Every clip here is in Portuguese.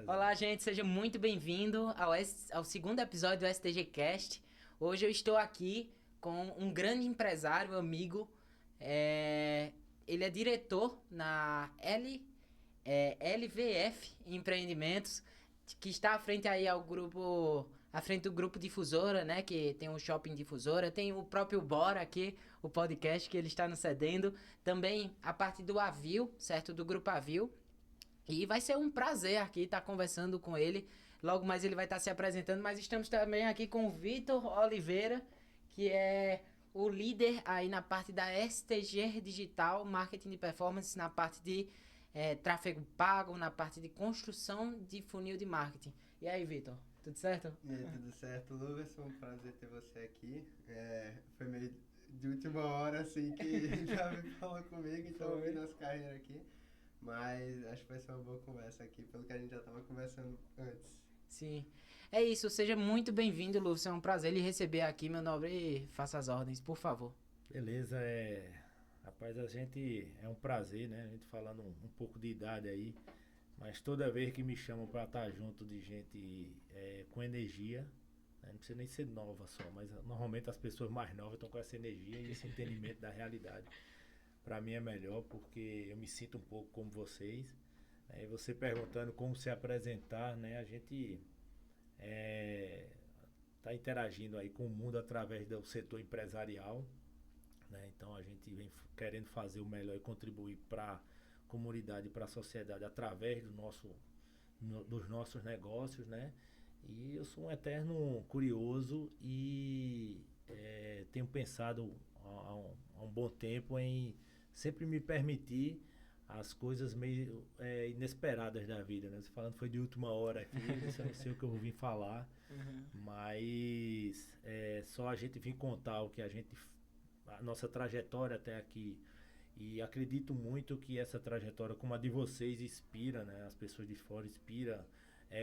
Olá, gente, seja muito bem-vindo ao segundo episódio do STG Cast. Hoje eu estou aqui com um grande empresário, amigo. Ele é diretor na LVF Empreendimentos, que está à frente aí à frente do grupo Difusora, né? Que tem o Shopping Difusora, tem o próprio Bora aqui, o podcast que ele está nos cedendo. Também a parte do Avil, certo? Do grupo Avil. E vai ser um prazer aqui estar conversando com ele. Logo mais ele vai estar se apresentando, mas estamos também aqui com o Vitor Oliveira, que é o líder aí na parte da STG Digital, Marketing de Performance, na parte de tráfego pago, na parte de construção de funil de marketing. E aí, Vitor, tudo certo? E aí, tudo certo, Lucas? Foi um prazer ter você aqui. Foi meio de última hora, assim, que já me falou comigo, então eu vi nossa carreira aqui. Mas acho que vai ser uma boa conversa aqui, pelo que a gente já estava conversando antes. Sim. É isso, seja muito bem-vindo, Lúcio. É um prazer lhe receber aqui, meu nobre, e faça as ordens, por favor. Beleza, rapaz, a gente é um prazer, né? A gente falando um pouco de idade aí, mas toda vez que me chamam pra estar junto de gente com energia, né? Não precisa nem ser nova só, mas normalmente as pessoas mais novas estão com essa energia e esse entendimento da realidade. Pra mim é melhor porque eu me sinto um pouco como vocês, né? E você perguntando como se apresentar, né? A gente tá interagindo aí com o mundo através do setor empresarial, né? Então a gente vem querendo fazer o melhor e contribuir para a comunidade, para a sociedade através dos nossos negócios, né? E eu sou um eterno curioso e tenho pensado há um bom tempo em sempre me permitir as coisas meio inesperadas da vida, né? Você falando foi de última hora aqui, eu não sei o que eu vou vir falar, mas só a gente vir contar a nossa trajetória até aqui. E acredito muito que essa trajetória, como a de vocês, inspira, né? As pessoas de fora inspira.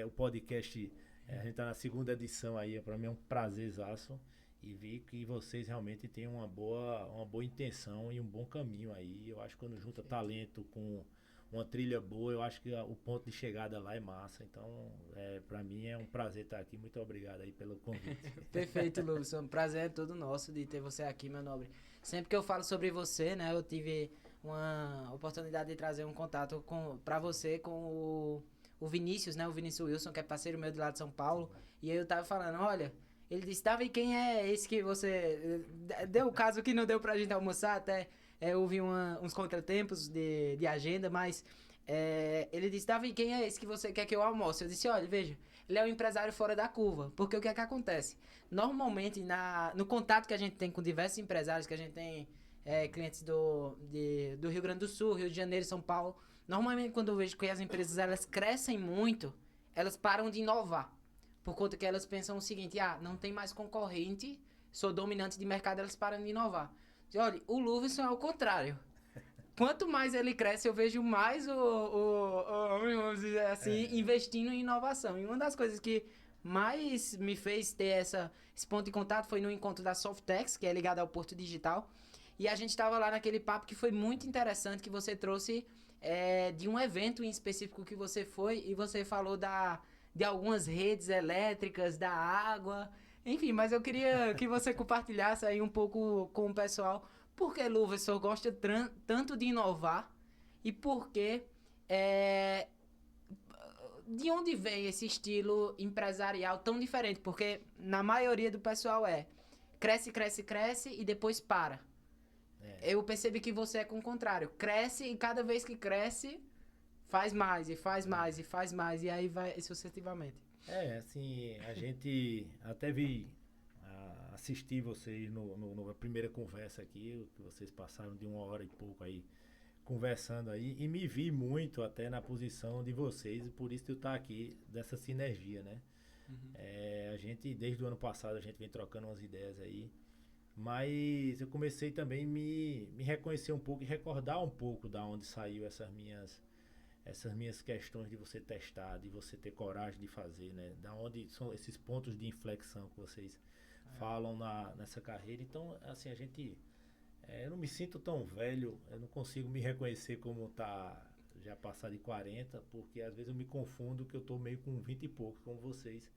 O podcast, a gente tá na segunda edição aí, para mim é um prazerzaço. E vi que vocês realmente têm uma boa intenção e um bom caminho aí. Eu acho que quando junta talento com uma trilha boa, eu acho que o ponto de chegada lá é massa. Então, para mim é um prazer estar aqui. Muito obrigado aí pelo convite. Perfeito, Lúcio. Um prazer é todo nosso de ter você aqui, meu nobre. Sempre que eu falo sobre você, né, eu tive uma oportunidade de trazer um contato pra você com o Vinícius, né, o Vinícius Wilson, que é parceiro meu de lá de São Paulo. E aí eu tava falando, olha, ele disse, tá, e quem é esse que você... Deu o caso que não deu pra gente almoçar, até houve uns contratempos de agenda, mas... ele disse, Davi, quem é esse que você quer que eu almoce? Eu disse, olha, veja, ele é um empresário fora da curva. Porque o que é que acontece? Normalmente, no contato que a gente tem com diversos empresários, que a gente tem clientes do Rio Grande do Sul, Rio de Janeiro, São Paulo, normalmente quando eu vejo que as empresas elas crescem muito, elas param de inovar. Por conta que elas pensam o seguinte, não tem mais concorrente, sou dominante de mercado, elas param de inovar. Olha, o Louvison é o contrário. Quanto mais ele cresce, eu vejo mais o homem, vamos dizer assim, investindo em inovação. E uma das coisas que mais me fez ter esse ponto de contato foi no encontro da Softex, que é ligado ao Porto Digital. E a gente estava lá naquele papo que foi muito interessante, que você trouxe de um evento em específico que você foi, e você falou de algumas redes elétricas, da água, enfim, mas eu queria que você compartilhasse aí um pouco com o pessoal por que Luverson gosta tanto de inovar e por que de onde vem esse estilo empresarial tão diferente? Porque na maioria do pessoal cresce, cresce, cresce e depois para. Eu percebi que você é com o contrário. Cresce e cada vez que cresce, faz mais e faz mais e faz mais e aí vai sucessivamente. Assim, a gente até vi assistir vocês na primeira conversa aqui, que vocês passaram de uma hora e pouco aí conversando aí, e me vi muito até na posição de vocês, e por isso eu estar aqui dessa sinergia, né? A gente, desde o ano passado, a gente vem trocando umas ideias aí, mas eu comecei também me reconhecer um pouco e recordar um pouco da onde saiu essas minhas questões de você testar, de você ter coragem de fazer, né? Da onde são esses pontos de inflexão que vocês falam nessa carreira. Então, assim, eu não me sinto tão velho, eu não consigo me reconhecer como tá já passar de 40, porque às vezes eu me confundo que eu tô meio com 20 e poucos, como vocês.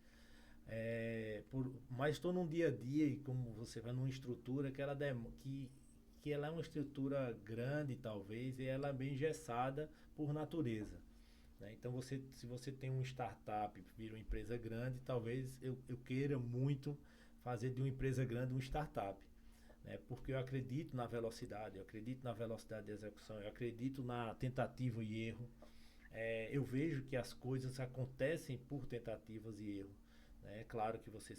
Mas estou num dia a dia e como você vai numa estrutura que ela é uma estrutura grande, talvez, e ela é bem engessada por natureza. Né? Então, se você tem uma startup, vira uma empresa grande, talvez eu queira muito fazer de uma empresa grande uma startup. Né? Porque eu acredito na velocidade, eu acredito na velocidade de execução, eu acredito na tentativa e erro. Eu vejo que as coisas acontecem por tentativas e erro. É claro que você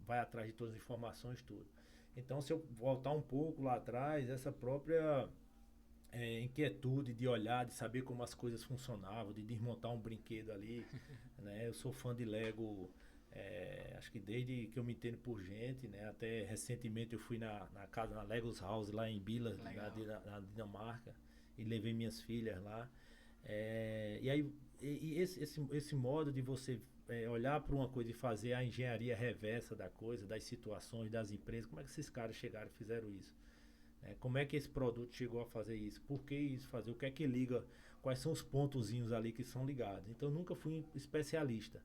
vai atrás de todas as informações, tudo. Então, se eu voltar um pouco lá atrás, essa própria inquietude de olhar, de saber como as coisas funcionavam, de desmontar um brinquedo ali, né? Eu sou fã de Lego, acho que desde que eu me entendo por gente, né? Até recentemente eu fui na casa, na Legos House, lá em Billund, na Dinamarca, e levei minhas filhas lá. E aí, esse modo de você olhar para uma coisa e fazer a engenharia reversa da coisa, das situações, das empresas, como é que esses caras chegaram e fizeram isso? Como é que esse produto chegou a fazer isso? Por que isso fazer? O que é que liga? Quais são os pontozinhos ali que são ligados? Então, eu nunca fui especialista,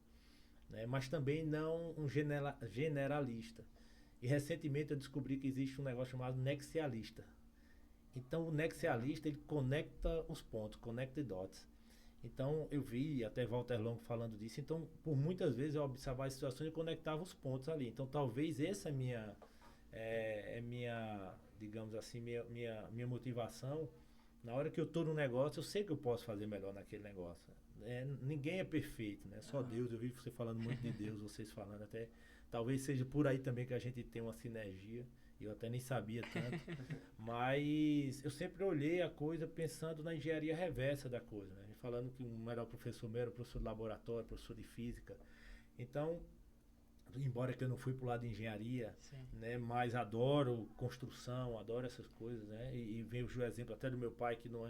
né? Mas também não um generalista. E recentemente eu descobri que existe um negócio chamado nexialista. Então, o nexialista, ele conecta os pontos, connect the dots. Então, eu vi até Walter Longo falando disso. Então, por muitas vezes eu observava as situações e conectava os pontos ali. Então, talvez essa é minha, digamos assim, minha motivação. Na hora que eu estou no negócio, eu sei que eu posso fazer melhor naquele negócio. Ninguém é perfeito, né? Só Deus. Eu vi você falando muito de Deus, vocês falando até. Talvez seja por aí também que a gente tem uma sinergia. Eu até nem sabia tanto. Mas eu sempre olhei a coisa pensando na engenharia reversa da coisa, né? Falando que o melhor professor meu era professor de laboratório, professor de física. Então, embora que eu não fui pro lado de engenharia, né, mas adoro construção, adoro essas coisas, né? E vejo o exemplo até do meu pai, que não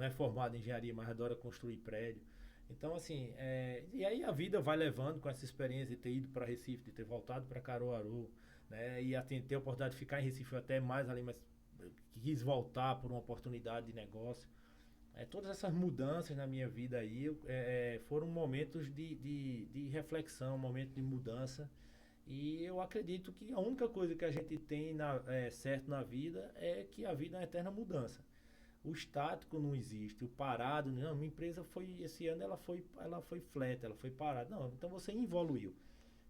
é formado em engenharia, mas adora construir prédio. Então, assim, e aí a vida vai levando com essa experiência de ter ido para Recife, de ter voltado para Caruaru, né? E ter a oportunidade de ficar em Recife até mais ali, mas quis voltar por uma oportunidade de negócio. Todas essas mudanças na minha vida aí foram momentos de reflexão, momentos de mudança. E eu acredito que a única coisa que a gente tem certo na vida é que a vida é uma eterna mudança. O estático não existe, o parado, não, minha empresa esse ano ela foi flat, ela foi parada. Não, então você evoluiu.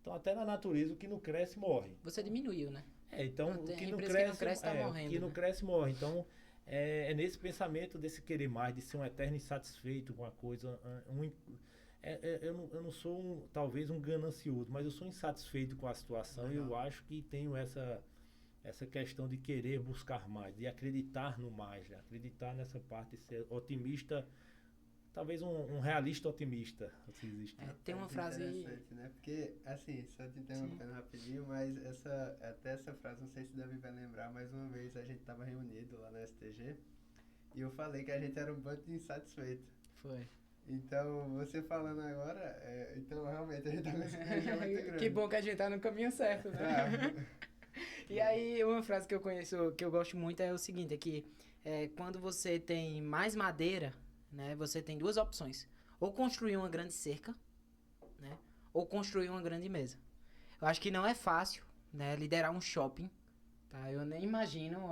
Então até na natureza o que não cresce morre. Você diminuiu, né? Então o que não cresce tá morrendo. O que não cresce morre. Então nesse pensamento desse querer mais, de ser um eterno insatisfeito com a coisa. Eu não sou talvez um ganancioso, mas eu sou insatisfeito com a situação. E eu acho que tenho essa questão de querer buscar mais, de acreditar no mais, de acreditar nessa parte, de ser otimista, talvez um realista otimista. Se existe. Tem uma frase interessante, né? Porque, assim, só te interrompendo rapidinho, mas até essa frase, não sei se Davi vai lembrar, mais uma vez a gente estava reunido lá na STG e eu falei que a gente era um bando de insatisfeito. Foi. Então, você falando agora, então realmente a gente tá nessa energia muito grande. Que bom que a gente tá no caminho certo, né? E aí, uma frase que eu conheço, que eu gosto muito é o seguinte, é que quando você tem mais madeira, né, você tem duas opções. Ou construir uma grande cerca, né, ou construir uma grande mesa. Eu acho que não é fácil, né, liderar um shopping, tá? Eu nem imagino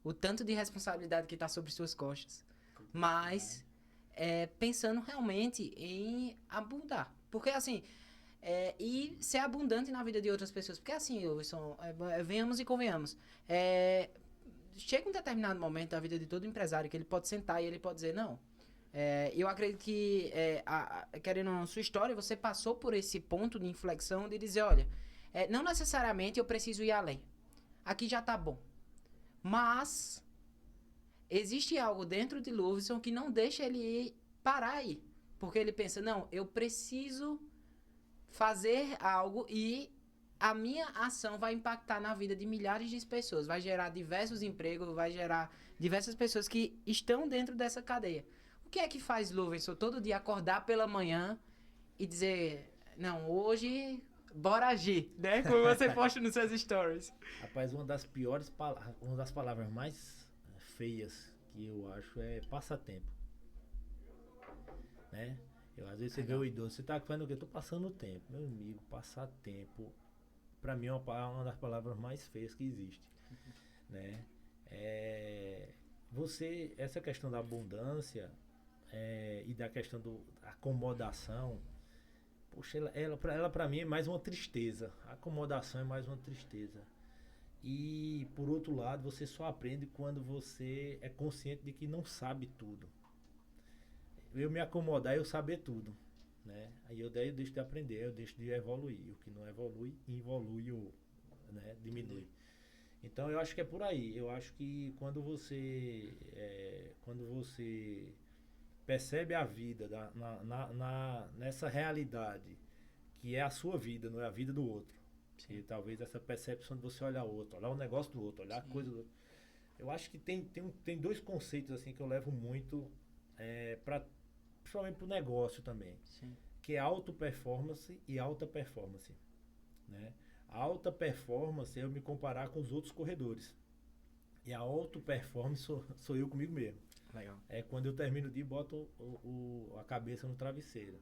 o tanto de responsabilidade que está sobre suas costas. Mas, pensando realmente em abundar. Porque, assim, e ser abundante na vida de outras pessoas. Porque, assim, Wilson, venhamos e convenhamos. Chega um determinado momento da vida de todo empresário que ele pode sentar e ele pode dizer, não, eu acredito que, querendo a sua história, você passou por esse ponto de inflexão de dizer, olha, não necessariamente eu preciso ir além. Aqui já tá bom. Mas existe algo dentro de Louvison que não deixa ele parar aí. Porque ele pensa, não, eu preciso fazer algo e a minha ação vai impactar na vida de milhares de pessoas. Vai gerar diversos empregos, vai gerar diversas pessoas que estão dentro dessa cadeia. O que é que faz Louvison todo dia acordar pela manhã e dizer, não, hoje bora agir, né? Como você posta nos seus stories. Rapaz, uma das palavras mais feias que eu acho é passatempo. Às vezes você vê o idoso, você tá fazendo o quê? Eu tô passando o tempo. Meu amigo, passar tempo, pra mim é uma das palavras mais feias que existe, né? Essa questão da abundância e da questão da acomodação, poxa, ela pra mim é mais uma tristeza. A acomodação é mais uma tristeza. E, por outro lado, você só aprende quando você é consciente de que não sabe tudo. Eu me acomodar e eu saber tudo, né? Aí eu deixo de aprender, eu deixo de evoluir. O que não evolui, involui ou, né, diminui. Então eu acho que é por aí. Eu acho que quando você percebe a vida nessa realidade que é a sua vida, não é a vida do outro. Sim. E talvez essa percepção de você olhar o outro, olhar o negócio do outro, olhar a coisa do outro. Eu acho que tem dois conceitos assim que eu levo muito principalmente para o negócio também. Sim. Que é auto-performance e alta performance, né? A alta performance é eu me comparar com os outros corredores. E a auto-performance sou eu comigo mesmo. Legal. É quando eu termino o dia e boto a cabeça no travesseiro.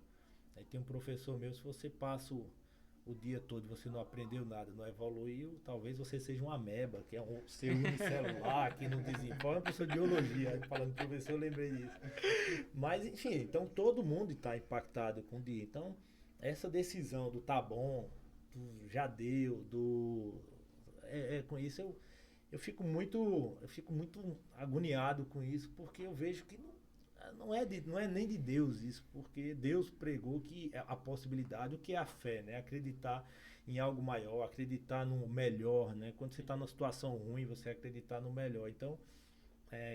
Aí tem um professor meu, se você passa o dia todo e você não aprendeu nada, não evoluiu, talvez você seja uma ameba, que é um ser unicelular, que não desenvolve. É uma pessoa de biologia, falando professor, eu lembrei disso. Mas, enfim, então todo mundo está impactado com o dia. Então, essa decisão do tá bom, do já deu, com isso eu fico muito agoniado com isso, porque eu vejo que não é nem de Deus isso, porque Deus pregou que a possibilidade, o que é a fé, né? Acreditar em algo maior, acreditar no melhor, né? Quando você está numa situação ruim, você acreditar no melhor. Então,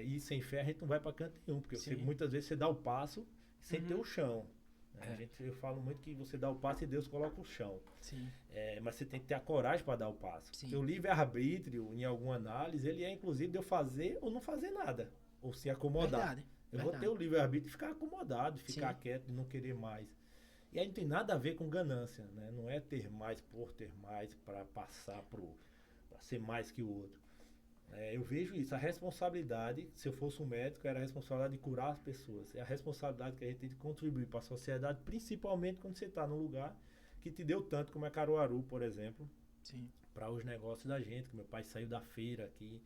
e sem fé a gente não vai para canto nenhum, porque muitas vezes você dá o passo sem ter o chão. Né? Eu falo muito que você dá o passo e Deus coloca o chão. Sim. Mas você tem que ter a coragem para dar o passo. Sim. O livre-arbítrio, em alguma análise, ele é inclusive de eu fazer ou não fazer nada, ou se acomodar. Eu vou ter o livre-arbítrio de ficar acomodado, de ficar quieto, de não querer mais. E aí não tem nada a ver com ganância, né? Não é ter mais por ter mais para passar para ser mais que o outro. Eu vejo isso, a responsabilidade, se eu fosse um médico, era a responsabilidade de curar as pessoas. É a responsabilidade que a gente tem de contribuir para a sociedade, principalmente quando você está num lugar que te deu tanto, como é Caruaru, por exemplo, para os negócios da gente, que meu pai saiu da feira aqui.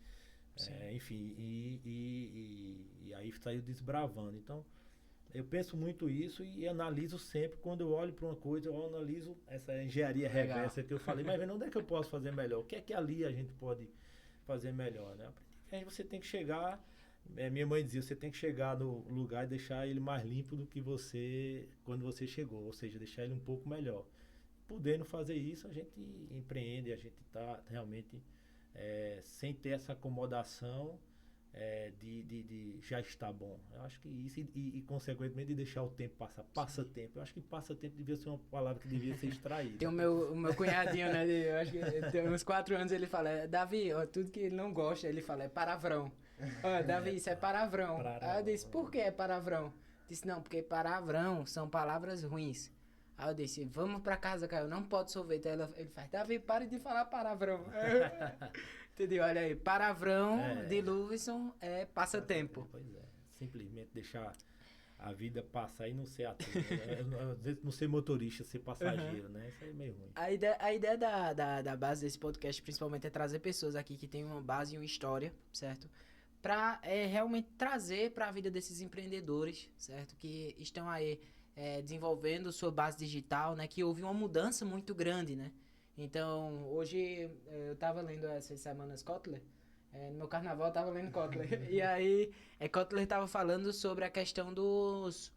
Enfim, e aí saiu desbravando. Então, eu penso muito isso e analiso sempre. Quando eu olho para uma coisa, eu analiso essa engenharia reversa que eu falei, mas onde é que eu posso fazer melhor? O que é que ali a gente pode fazer melhor, né? Aí você tem que chegar, minha mãe dizia, você tem que chegar no lugar e deixar ele mais limpo do que você, quando você chegou, ou seja, deixar ele um pouco melhor. Podendo fazer isso, a gente empreende, a gente está realmente sem ter essa acomodação de já está bom. Eu acho que isso e consequentemente de deixar o tempo passar. Passa-tempo. Eu acho que passa-tempo devia ser uma palavra que devia ser extraída. Tem o meu cunhadinho, né? Eu acho que tem uns 4 anos ele fala, Davi, ó, tudo que ele não gosta, ele fala, é palavrão. Ó, Davi, isso é palavrão. Aí eu disse, por que é palavrão? Disse, não, porque palavrão são palavras ruins. Aí eu disse, vamos pra casa, Caio, não pode sorvete. Aí ele faz, Davi, pare de falar palavrão. Entendeu? Olha aí, palavrão de Luvison é passatempo. Pois é, simplesmente deixar a vida passar e não ser ator, né? Não ser motorista, ser passageiro, né? Isso aí é meio ruim. A ideia da base desse podcast, principalmente, é trazer pessoas aqui que têm uma base e uma história, certo? Pra realmente trazer pra vida desses empreendedores, certo? Que estão aí desenvolvendo sua base digital, né? Que houve uma mudança muito grande, né? Então, hoje eu tava lendo essas semanas Kotler, no meu carnaval eu tava lendo Kotler, e aí Kotler tava falando sobre a questão dos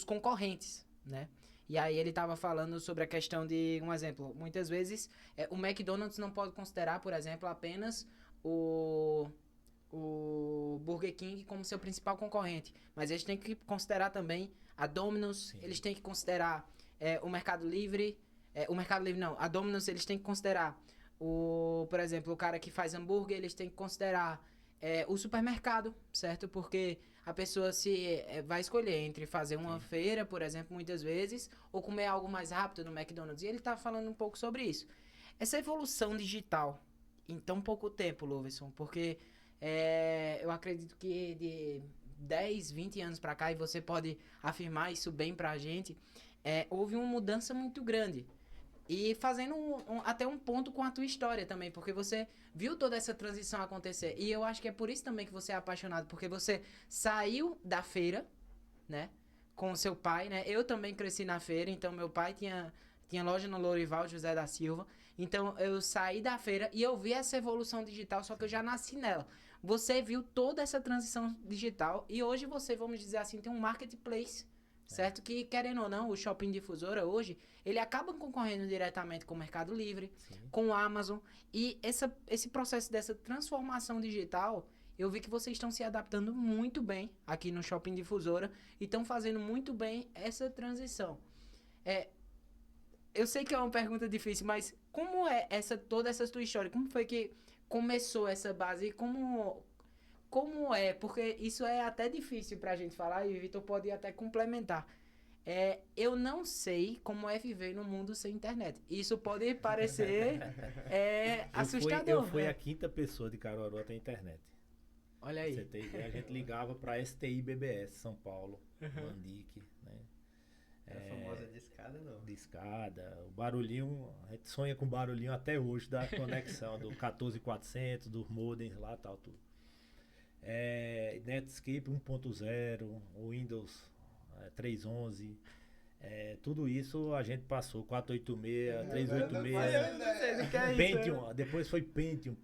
concorrentes, né? E aí ele tava falando sobre a questão de, um exemplo, muitas vezes o McDonald's não pode considerar, por exemplo, apenas o Burger King como seu principal concorrente, mas eles têm que considerar também a Domino's, eles têm que considerar o Mercado Livre, a Domino's eles têm que considerar por exemplo, o cara que faz hambúrguer, eles têm que considerar o supermercado, certo? Porque a pessoa vai escolher entre fazer uma feira, por exemplo, muitas vezes, ou comer algo mais rápido no McDonald's. E ele tá falando um pouco sobre isso. Essa evolução digital em tão pouco tempo, Luvison, porque eu acredito que 10, 20 anos pra cá, e você pode afirmar isso bem pra gente, houve uma mudança muito grande. E fazendo até um ponto com a tua história também, porque você viu toda essa transição acontecer. E eu acho que é por isso também que você é apaixonado, porque você saiu da feira, né, com o seu pai, né? Eu também cresci na feira, então meu pai tinha loja no Lourival José da Silva. Então eu saí da feira e eu vi essa evolução digital, só que eu já nasci nela. Você viu toda essa transição digital e hoje você, vamos dizer assim, tem um marketplace, certo? Que, querendo ou não, o Shopping Difusora hoje, ele acaba concorrendo diretamente com o Mercado Livre, com o Amazon. E esse processo dessa transformação digital, eu vi que vocês estão se adaptando muito bem aqui no Shopping Difusora e estão fazendo muito bem essa transição. Eu sei que é uma pergunta difícil, mas como é toda essa tua história? Como foi que começou essa base? E como é? Porque isso é até difícil pra gente falar e o Vitor pode até complementar. Eu não sei como é viver num mundo sem internet. Isso pode parecer assustador. Eu fui a quinta pessoa de Caruaru a ter internet. Olha aí. Você tem ideia? A gente ligava pra STI BBS, São Paulo, Mandic, né? A famosa discada, não. Discada, o barulhinho, a gente sonha com barulhinho até hoje da conexão do 14400, dos modems lá, tal, tudo. Netscape 1.0, o Windows 3.11, tudo isso a gente passou, 486, 386, Pentium, depois foi Pentium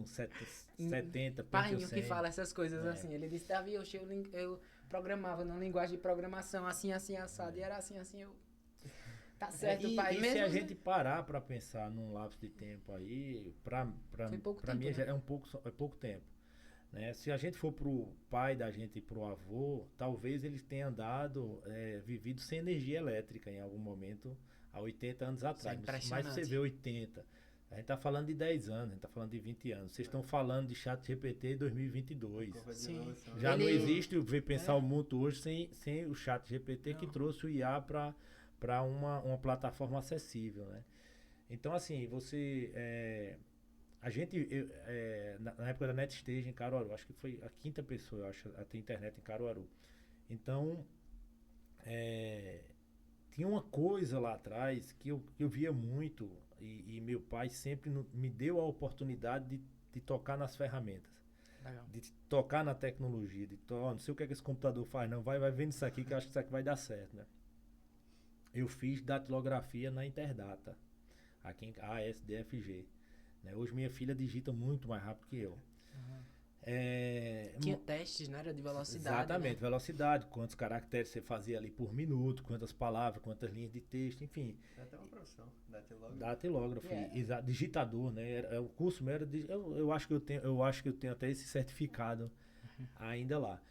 70, Painho Pentium 100. que fala essas coisas assim, ele disse, Davi, eu programava numa linguagem de programação assim, assado, e era assim, eu... Tá certo, pai. E mesmo se a gente parar pra pensar num lapso de tempo aí, pra mim né? é pouco tempo. Né? Se a gente for pro pai da gente e pro avô, talvez eles tenham vivido sem energia elétrica em algum momento, há 80 anos atrás. Mas você vê 80, a gente tá falando de 10 anos, a gente tá falando de 20 anos. Vocês estão falando de ChatGPT 2022. Sim. Já não existe pensar o mundo hoje sem o ChatGPT que trouxe o IA para uma plataforma acessível, né? Então, assim, na época da NetStage em Caruaru, acho que foi a quinta pessoa, eu acho, a ter internet em Caruaru. Então, tinha uma coisa lá atrás que eu via muito, e meu pai sempre me deu a oportunidade de tocar nas ferramentas. Legal. De tocar na tecnologia, não sei o que esse computador faz, não, vai vendo isso aqui que eu acho que isso aqui vai dar certo, né? Eu fiz datilografia na Interdata, aqui em ASDFG. Né? Hoje minha filha digita muito mais rápido que eu. Tinha testes, né? Era de velocidade. Exatamente, né? Velocidade, quantos caracteres você fazia ali por minuto, quantas palavras, quantas linhas de texto, enfim. É até uma profissão, datilógrafo. Datilógrafo, digitador, né? O curso meu era eu acho que eu tenho até esse certificado ainda lá.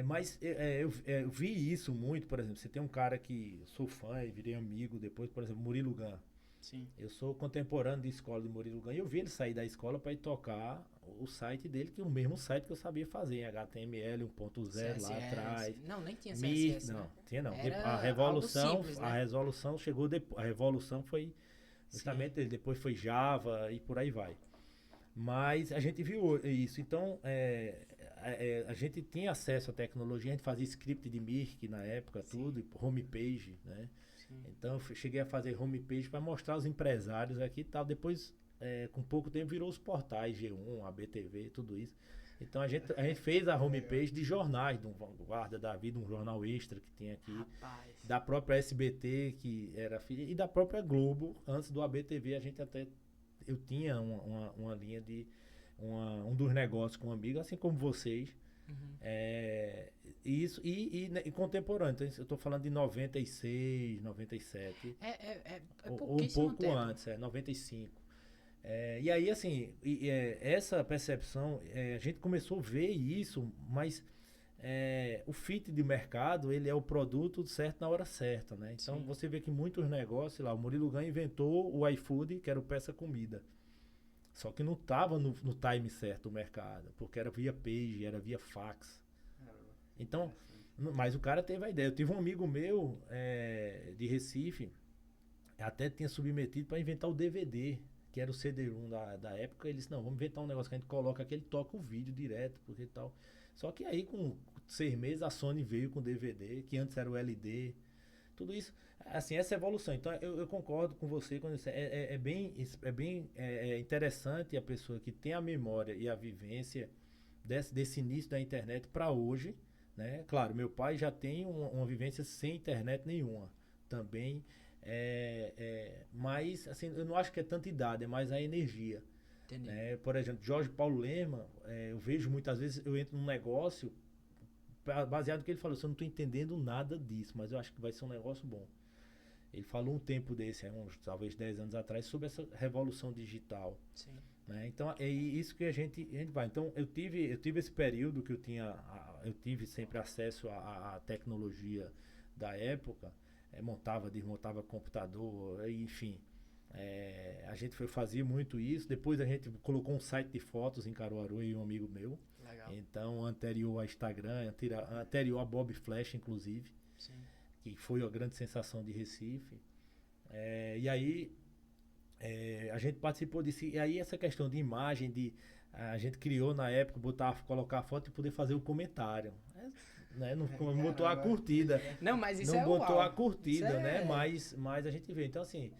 Mas eu vi isso muito, por exemplo, você tem um cara que sou fã e virei amigo depois, por exemplo, Murilo Gun. Sim. Eu sou contemporâneo de escola de Murilo Gun e eu vi ele sair da escola para ir tocar o site dele, que é o mesmo site que eu sabia fazer, em HTML 1.0 lá atrás. Não, nem tinha CSS, Não, né? tinha não. Era A revolução, simples, né? a resolução chegou depois. A revolução foi justamente ele, depois foi Java e por aí vai. Mas a gente viu isso. Então, a gente tinha acesso à tecnologia, a gente fazia script de Mirk na época, tudo, homepage, né? Sim. Então eu cheguei a fazer homepage para mostrar aos empresários aqui e tal. Depois, com pouco tempo, virou os portais G1, a BTV, tudo isso. Então a gente fez a homepage de jornais, do Vanguarda da Vida, um jornal extra que tem aqui. Rapaz. Da própria SBT, que era filha, e da própria Globo. Antes do ABTV, eu tinha uma linha de um dos negócios com um amigo, assim como vocês. Isso e contemporâneo. Então, eu estou falando de 96, 97. Ou um pouco tempo. Antes, 95. E aí, assim, essa percepção, a gente começou a ver isso, mas o fit de mercado, ele é o produto certo na hora certa, né? Então, sim, você vê que muitos negócios, lá, o Murilo Gun inventou o iFood, que era o Peça Comida. Só que não estava no time certo o mercado, porque era via page, era via fax. Então, mas o cara teve a ideia. Eu tive um amigo meu de Recife, até tinha submetido para inventar o DVD, que era o CD-ROM da época. Ele disse, não, vamos inventar um negócio que a gente coloca aqui, ele toca o vídeo direto, porque tal. Só que aí, com 6 meses, a Sony veio com DVD, que antes era o LD, tudo isso. Assim, essa evolução. Então, eu concordo com você quando você, é bem interessante a pessoa que tem a memória e a vivência desse início da internet para hoje, né? Claro, meu pai já tem uma vivência sem internet nenhuma. Também, mas, assim, eu não acho que é tanta idade, é mais a energia. Né? Por exemplo, Jorge Paulo Lema, eu vejo muitas vezes, eu entro num negócio, baseado no que ele falou, eu não estou entendendo nada disso, mas eu acho que vai ser um negócio bom. Ele falou um tempo desse, talvez 10 anos atrás, sobre essa revolução digital. Sim. Né? Então, é isso que a gente vai. Então, eu tive esse período que eu tive sempre acesso à tecnologia da época, montava, desmontava computador, enfim. A gente fazia muito isso. Depois a gente colocou um site de fotos em Caruaru e um amigo meu. Legal. Então, anterior a Instagram, anterior a Bob Flash, inclusive. Sim. Que foi a grande sensação de Recife. E aí a gente participou disso. E aí essa questão de imagem, a gente criou na época, colocar a foto e poder fazer o comentário. Né? Não botou a curtida. Não, mas isso não é botou uau. a curtida, Isso né? Mas a gente vê. Então, assim,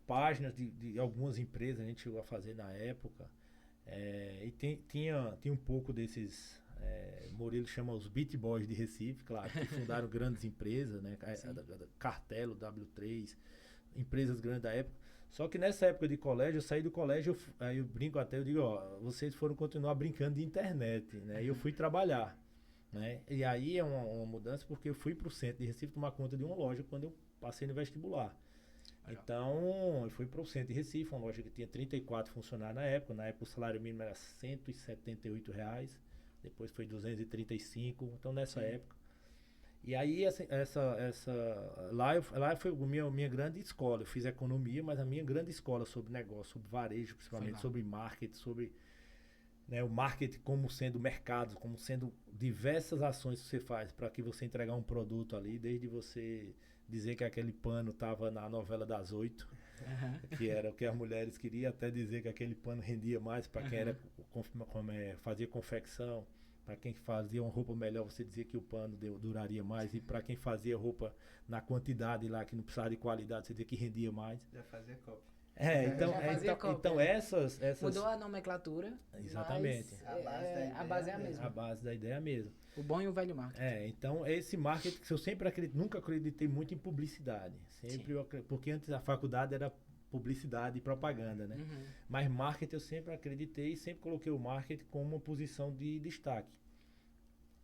páginas de algumas empresas a gente chegou a fazer na época. E tinha um pouco desses... Murilo chama os Beat Boys de Recife, claro, que fundaram grandes empresas, né? Cartelo, W3, empresas grandes da época. Só que nessa época de colégio, eu saí do colégio, aí eu brinco até, eu digo, vocês foram continuar brincando de internet, né? E eu fui trabalhar, né? E aí é uma mudança, porque eu fui pro centro de Recife tomar conta de uma loja quando eu passei no vestibular. Legal. Então, eu fui pro centro de Recife, uma loja que tinha 34 funcionários na época o salário mínimo era R$178, depois foi 235, então nessa época. E aí lá foi a minha grande escola. Eu fiz economia, mas a minha grande escola sobre negócio, sobre varejo, principalmente sobre marketing, sobre, né, o marketing como sendo mercado, como sendo diversas ações que você faz para que você entregar um produto ali, desde você dizer que aquele pano estava na novela das 8, que era o que as mulheres queriam, até dizer que aquele pano rendia mais para quem era fazia confecção. Para quem fazia uma roupa melhor, você dizia que o pano duraria mais. E para quem fazia roupa na quantidade lá, que não precisava de qualidade, você dizia que rendia mais. Já fazia cópia. Então essas... Mudou a nomenclatura. Exatamente. A base é a mesma. A base da ideia é a mesma. O bom e o velho marketing. Então esse marketing que eu sempre nunca acreditei muito em publicidade. Porque antes a faculdade era publicidade e propaganda, né? Uhum. Mas marketing eu sempre acreditei e sempre coloquei o marketing como uma posição de destaque.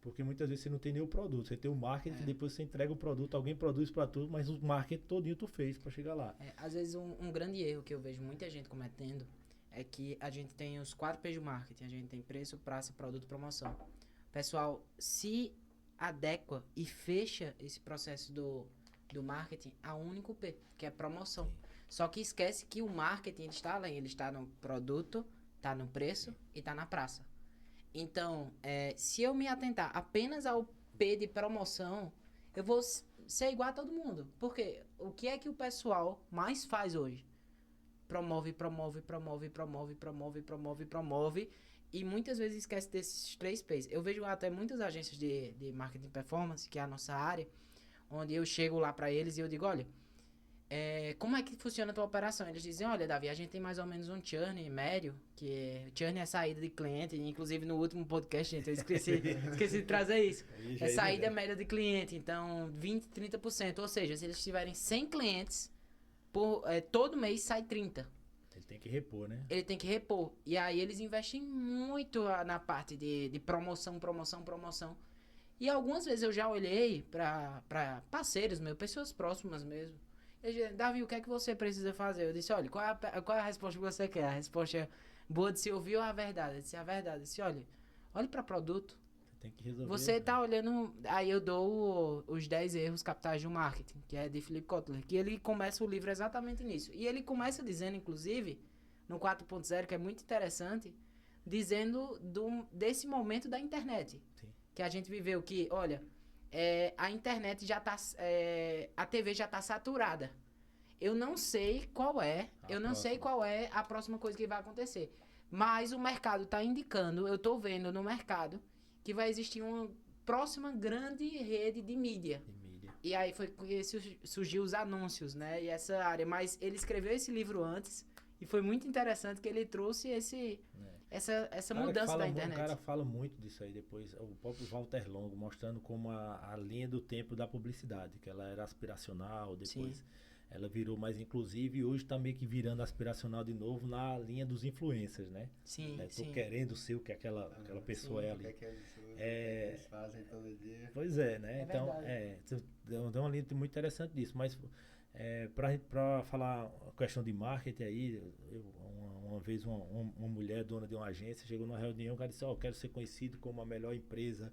Porque muitas vezes você não tem nem o produto, você tem o marketing, depois você entrega o produto, alguém produz para tudo, mas o marketing todinho tu fez para chegar lá. Às vezes um grande erro que eu vejo muita gente cometendo é que a gente tem os 4 P's de marketing, a gente tem preço, praça, produto, promoção. Pessoal, se adequa e fecha esse processo do marketing a um único P, que é promoção. Só que esquece que o marketing ele está além, ele está no produto, está no preço e está na praça. Então, se eu me atentar apenas ao P de promoção, eu vou ser igual a todo mundo. Porque o que é que o pessoal mais faz hoje? Promove. E muitas vezes esquece desses 3 P's. Eu vejo até muitas agências de marketing performance, que é a nossa área, onde eu chego lá para eles e eu digo, olha... como é que funciona a tua operação? Eles dizem, olha, Davi, a gente tem mais ou menos um churn médio, churn é saída de cliente, inclusive no último podcast, gente, eu esqueci de trazer isso. É saída média de cliente, então 20, 30%, ou seja, se eles tiverem 100 clientes, todo mês sai 30. Ele tem que repor, né? Ele tem que repor, e aí eles investem muito na parte de promoção. E algumas vezes eu já olhei para parceiros meus, pessoas próximas mesmo. Davi, o que é que você precisa fazer? Eu disse, olha, qual é a resposta que você quer? A resposta boa de se ouvir ou a verdade? Eu disse, a verdade. Eu disse, olhe para produto. Você tem que resolver. Você tá olhando... Aí eu dou os 10 erros capitais do marketing, que é de Philip Kotler, que ele começa o livro exatamente nisso. E ele começa dizendo, inclusive, no 4.0, que é muito interessante, dizendo desse momento da internet. Sim. Que a gente viveu que, olha... a internet já tá... a TV já tá saturada. Eu não sei qual é a próxima coisa que vai acontecer. Mas o mercado tá indicando, eu tô vendo no mercado, que vai existir uma próxima grande rede de mídia. De mídia. E aí foi que surgiu os anúncios, né? E essa área. Mas ele escreveu esse livro antes e foi muito interessante que ele trouxe essa mudança da internet. O cara fala muito disso aí depois. O próprio Walter Longo mostrando como a linha do tempo da publicidade, que ela era aspiracional, depois Sim. ela virou mais inclusive e hoje tá meio que virando aspiracional de novo na linha dos influencers, né? Sim, Tô sim. querendo ser o que aquela pessoa é ali. Eles fazem todo dia. Pois é, né? É Então, verdade. deu uma linha muito interessante disso. Mas para falar a questão de marketing aí, uma vez uma mulher dona de uma agência chegou numa reunião, o cara disse, eu quero ser conhecido como a melhor empresa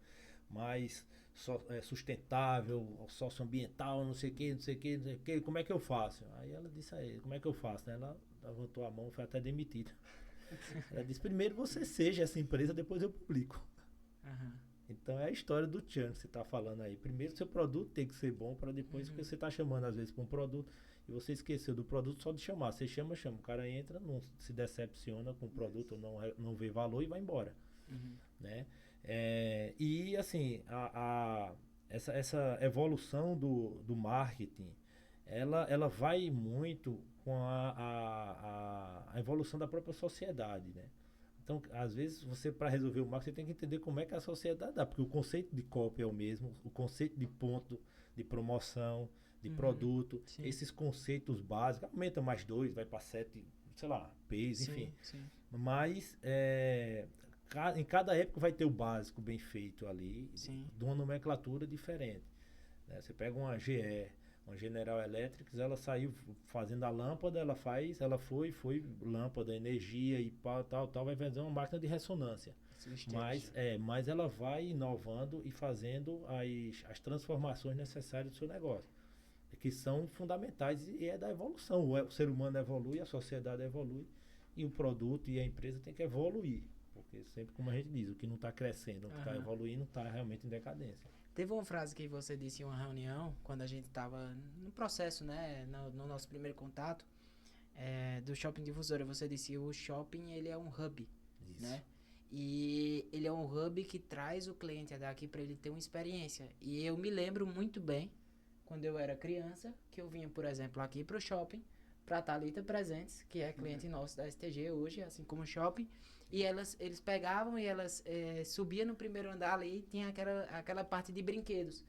mais sustentável, socioambiental, não sei o que, não sei o que, não sei o que, como é que eu faço? Aí ela disse a ele, como é que eu faço? Né? Ela levantou a mão, foi até demitida. Ela disse, primeiro você seja essa empresa, depois eu publico. Uhum. Então é a história do Tchan que você está falando aí. Primeiro seu produto tem que ser bom para depois, porque você está chamando às vezes para um produto e você esqueceu do produto só de chamar. Você chama. O cara entra, não se decepciona com o produto, não vê valor e vai embora. Né? E assim, essa evolução do marketing, ela vai muito com a evolução da própria sociedade, né? Então, às vezes, você para resolver o marketing, você tem que entender como é que a sociedade dá, porque o conceito de copy é o mesmo, o conceito de ponto, de promoção, de produto, Sim. esses conceitos básicos, aumenta mais 2, vai para 7, sei lá, P's, enfim. Sim. Mas em cada época vai ter o básico bem feito ali, de uma nomenclatura diferente. Né? Você pega uma GE, uma General Electric, ela saiu fazendo a lâmpada, ela foi lâmpada, energia e tal, vai fazer uma máquina de ressonância. Mas ela vai inovando e fazendo as transformações necessárias do seu negócio, que são fundamentais e é da evolução. O ser humano evolui, a sociedade evolui e o produto e a empresa tem que evoluir. Porque sempre, como a gente diz, o que não está crescendo, o que está evoluindo, está realmente em decadência. Teve uma frase que você disse em uma reunião, quando a gente estava no processo, né, no nosso primeiro contato, do Shopping Difusora. Você disse o shopping, ele é um hub, né? E ele é um hub que traz o cliente daqui para ele ter uma experiência. E eu me lembro muito bem, quando eu era criança, que eu vinha, por exemplo, aqui para o shopping, para a Thalita Presentes, que é cliente nosso da STG hoje, assim como o shopping. E eles pegavam e elas subiam no primeiro andar ali e tinha aquela parte de brinquedos.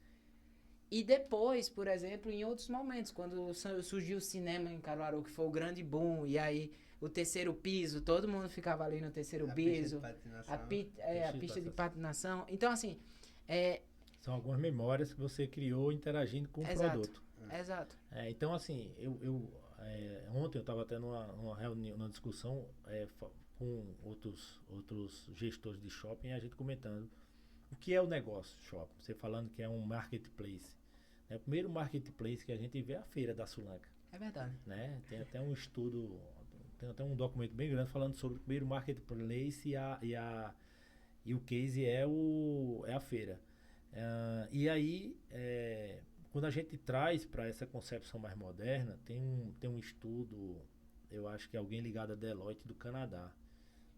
E depois, por exemplo, em outros momentos, quando surgiu o cinema em Caruaru, que foi o grande boom, e aí o terceiro piso, todo mundo ficava ali no terceiro piso. A pista de patinação. Então, assim... São algumas memórias que você criou interagindo com o produto. Exato. Então, assim, ontem eu estava tendo uma reunião, uma discussão com outros gestores de shopping, a gente comentando o que é o negócio shopping. Você falando que é um marketplace. Né? O primeiro marketplace que a gente vê é a feira da Sulanca. É verdade. Né? Tem até um estudo, tem até um documento bem grande falando sobre o primeiro marketplace e o case é a feira. E aí, quando a gente traz para essa concepção mais moderna, tem um estudo, eu acho que é alguém ligado a Deloitte do Canadá,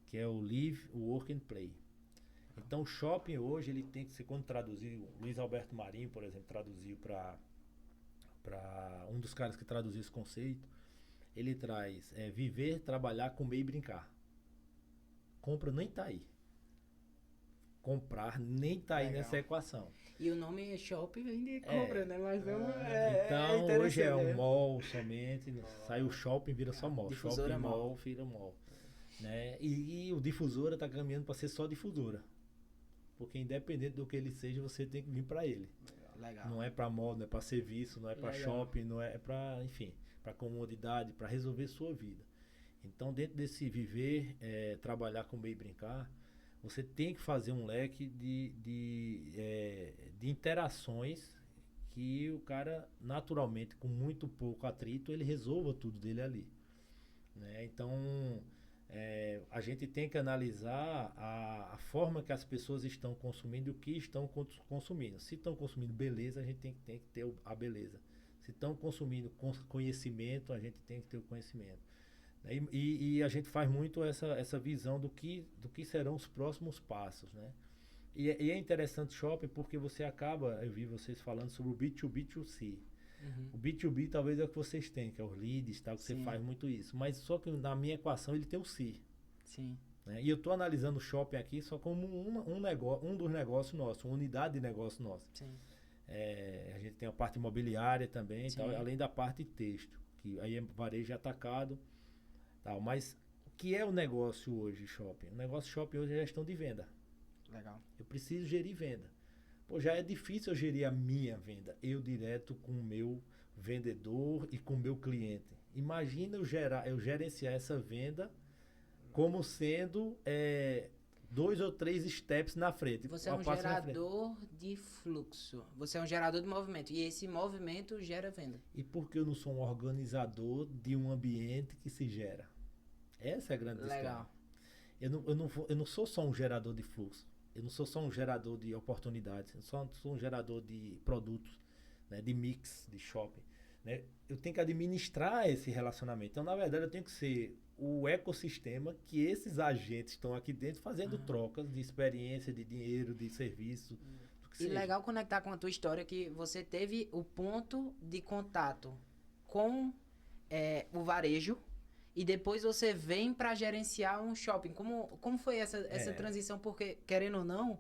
que é o Live, Work and Play. Então o shopping hoje, ele tem que ser, quando traduziu, Luiz Alberto Marinho, por exemplo, traduziu para um dos caras que traduziu esse conceito, ele traz viver, trabalhar, comer e brincar. Compra nem tá aí. Comprar nem tá aí nessa equação. E o nome shopping vem de compra, né? Mas não então hoje é um mall somente, sai o shopping, vira só mall. Difusora shopping mall, vira mall. Né? E o Difusora tá caminhando para ser só Difusora. Porque independente do que ele seja, você tem que vir para ele. Legal. Não é para mall, não é para serviço, não é para shopping, não é para, enfim, para comodidade, para resolver sua vida. Então, dentro desse viver, trabalhar, comer e brincar, você tem que fazer um leque de interações que o cara, naturalmente, com muito pouco atrito, ele resolva tudo dele ali. Né? Então, a gente tem que analisar a forma que as pessoas estão consumindo e o que estão consumindo. Se estão consumindo beleza, a gente tem que ter a beleza. Se estão consumindo conhecimento, a gente tem que ter o conhecimento. E a gente faz muito essa visão do que serão os próximos passos, né? E é interessante o shopping porque você acaba, eu vi vocês falando sobre o B2B2C. O B2B talvez é o que vocês têm, que é os leads, tal, que você Sim. faz muito isso. Mas só que na minha equação ele tem o C. Sim. Né? E eu estou analisando o shopping aqui só como um dos negócios nossos, uma unidade de negócio nosso. Sim. A gente tem a parte imobiliária também, Sim. tal, além da parte texto, que aí é varejo atacado. Tal. Mas o que é o negócio hoje, shopping? O negócio shopping hoje é gestão de venda. Legal. Eu preciso gerir venda. Pô, já é difícil eu gerir a minha venda, eu direto com o meu vendedor e com o meu cliente. Imagina eu gerenciar essa venda como sendo 2 ou 3 steps na frente. Você é um gerador de fluxo. Você é um gerador de movimento. E esse movimento gera venda. E por que eu não sou um organizador de um ambiente que se gera? Essa é a grande questão. Legal. Eu não sou só um gerador de fluxo. Eu não sou só um gerador de oportunidades. Eu sou um gerador de produtos, né, de mix, de shopping. Né? Eu tenho que administrar esse relacionamento. Então, na verdade, eu tenho que ser o ecossistema que esses agentes estão aqui dentro fazendo trocas de experiência, de dinheiro, de serviço. Do que E seja. legal conectar com a tua história que você teve o ponto de contato com o varejo e depois você vem para gerenciar um shopping. Como foi essa transição? Porque, querendo ou não,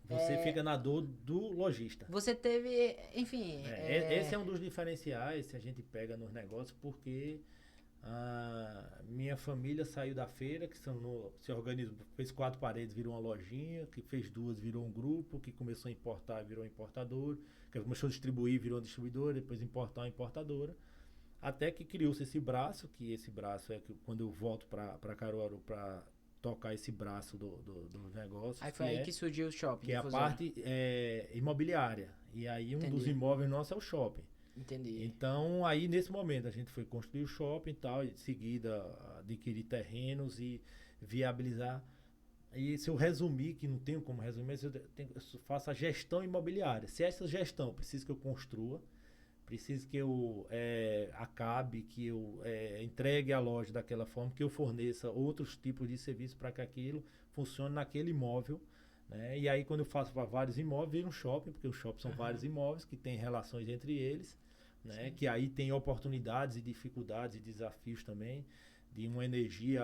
Você fica na dor do lojista. você teve, enfim... Esse é um dos diferenciais que a gente pega nos negócios, porque minha família saiu da feira, que se organizou, fez 4 paredes, virou uma lojinha, que fez 2, virou um grupo, que começou a importar, virou importador, que começou a distribuir, virou distribuidor, depois importar, uma importadora. Até que criou-se esse braço, que esse braço é que quando eu volto para Caruaru para tocar esse braço do negócio. Aí foi aí que surgiu o shopping. Que é a parte imobiliária. E aí dos imóveis nossos é o shopping. Entendi. Então aí nesse momento a gente foi construir o shopping e tal, e em seguida adquirir terrenos e viabilizar. E se eu resumir, que não tenho como resumir, mas eu faço a gestão imobiliária. Se essa gestão precisa que eu construa, preciso que eu acabe, que eu entregue a loja daquela forma, que eu forneça outros tipos de serviço para que aquilo funcione naquele imóvel. Né? E aí quando eu faço para vários imóveis, vira um shopping, porque os shoppings são vários imóveis que têm relações entre eles, né? Que aí tem oportunidades e dificuldades e desafios também, de uma energia,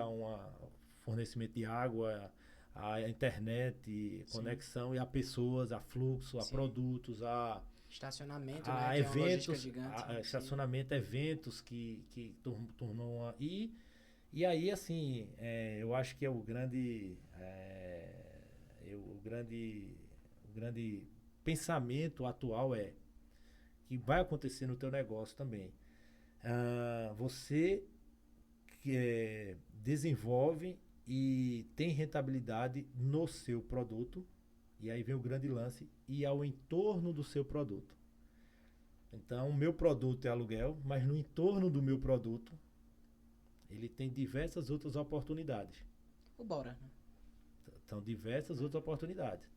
fornecimento de água, a internet, conexão, e a pessoas, a fluxo, a produtos, a estacionamento, a né? eventos, Gigante, estacionamento, eventos que tornou uma... E aí, assim, eu acho que é o grande pensamento atual que vai acontecer no teu negócio também. Você desenvolve e tem rentabilidade no seu produto. E aí vem o grande lance, e ao entorno do seu produto. Então, o meu produto é aluguel, mas no entorno do meu produto, ele tem diversas outras oportunidades. Bora. Então, diversas outras oportunidades.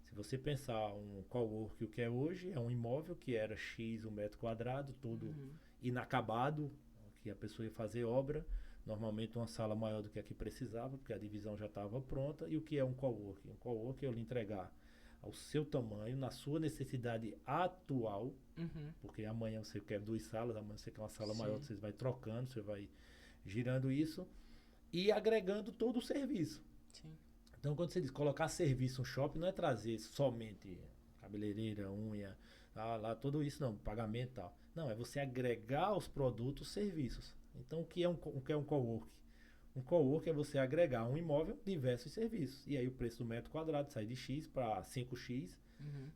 Se você pensar um cowork, o que é hoje, é um imóvel que era X um metro quadrado, todo inacabado, que a pessoa ia fazer obra, normalmente uma sala maior do que a que precisava, porque a divisão já estava pronta. E o que é um coworking? Um coworking é eu lhe entregar ao seu tamanho, na sua necessidade atual, porque amanhã você quer 2 salas, amanhã você quer uma sala maior, você vai trocando, você vai girando isso e agregando todo o serviço. Sim. Então, quando você diz colocar serviço no shopping, não é trazer somente cabeleireira, unha, lá tudo isso, não, pagamento e tal. Não, é você agregar aos produtos serviços. Então, o que é um cowork? Um cowork é você agregar um imóvel diversos serviços. E aí o preço do metro quadrado sai de X para 5X.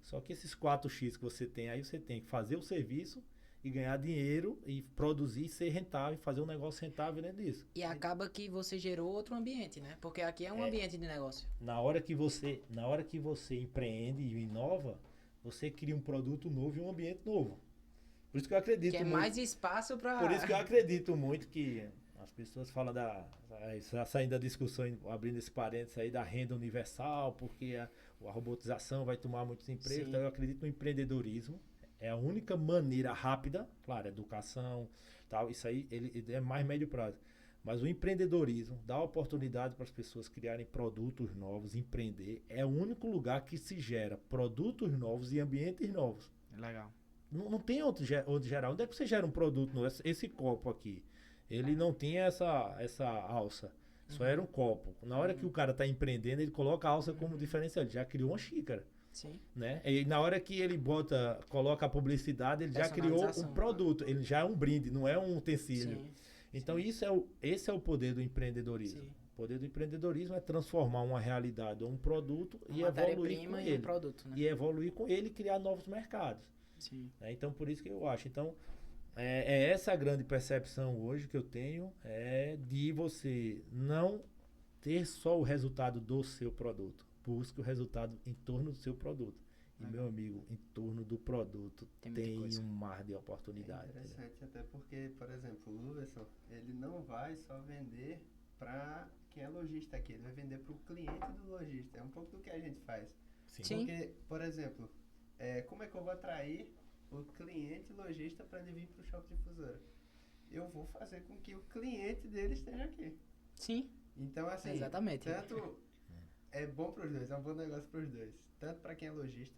Só que esses 4X que você tem aí, você tem que fazer o serviço e ganhar dinheiro e produzir, ser rentável, fazer um negócio rentável dentro disso. E acaba que você gerou outro ambiente, né? Porque aqui é um ambiente de negócio. Na hora que você empreende e inova, você cria um produto novo e um ambiente novo. Por isso que eu acredito que é muito. Mais espaço para... Por isso que eu acredito muito que as pessoas falam saindo da discussão, abrindo esse parênteses aí, da renda universal, porque a robotização vai tomar muitos empregos. Então eu acredito no empreendedorismo. É a única maneira rápida, claro, educação, tal, isso aí ele é mais médio prazo. Mas o empreendedorismo dá oportunidade para as pessoas criarem produtos novos, empreender. É o único lugar que se gera produtos novos e ambientes novos. Legal. Não tem onde gerar. Onde é que você gera um produto novo? Esse copo aqui, ele não tinha essa alça. Só era um copo. Na hora que o cara está empreendendo, ele coloca a alça como diferencial. Ele já criou uma xícara. Sim. Né? E na hora que ele coloca a publicidade, ele já criou um produto. Ele já é um brinde, não é um utensílio. Sim. Então, esse é o poder do empreendedorismo. Sim. O poder do empreendedorismo é transformar uma realidade ou um produto e Uma evoluir com e ele. um produto, né? E evoluir com ele e criar novos mercados. Sim. Então, por isso que eu acho. Então, é essa a grande percepção hoje que eu tenho, de você não ter só o resultado do seu produto. Busque o resultado em torno do seu produto. E, meu amigo, em torno do produto tem um mar de oportunidades. É interessante, até porque, por exemplo, o Luverson, ele não vai só vender para quem é lojista aqui, ele vai vender para o cliente do lojista. É um pouco do que a gente faz. Sim. Porque, por exemplo, como é que eu vou atrair o cliente lojista para ele vir para o Shopping Difusora? Eu vou fazer com que o cliente dele esteja aqui. Sim. Então, assim, exatamente. Tanto é bom para os dois, é um bom negócio para os dois. Tanto para quem é lojista,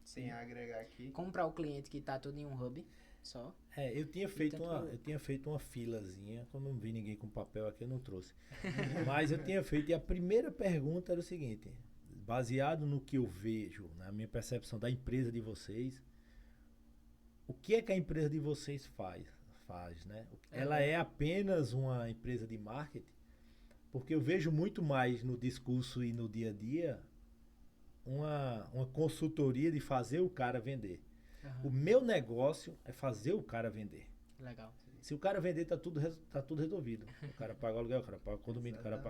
sem agregar aqui. Comprar o cliente que tá tudo em um hub só. Eu tinha feito uma filazinha, quando não vi ninguém com papel aqui, eu não trouxe. Mas eu tinha feito, e a primeira pergunta era o seguinte: baseado no que eu vejo, na minha percepção da empresa de vocês, o que é que a empresa de vocês faz, né? Ela é apenas uma empresa de marketing? Porque eu vejo muito mais no discurso e no dia a dia uma consultoria de fazer o cara vender. O meu negócio é fazer o cara vender. Legal. Se o cara vender, tá tudo resolvido. O cara paga o aluguel, o cara paga o condomínio, o cara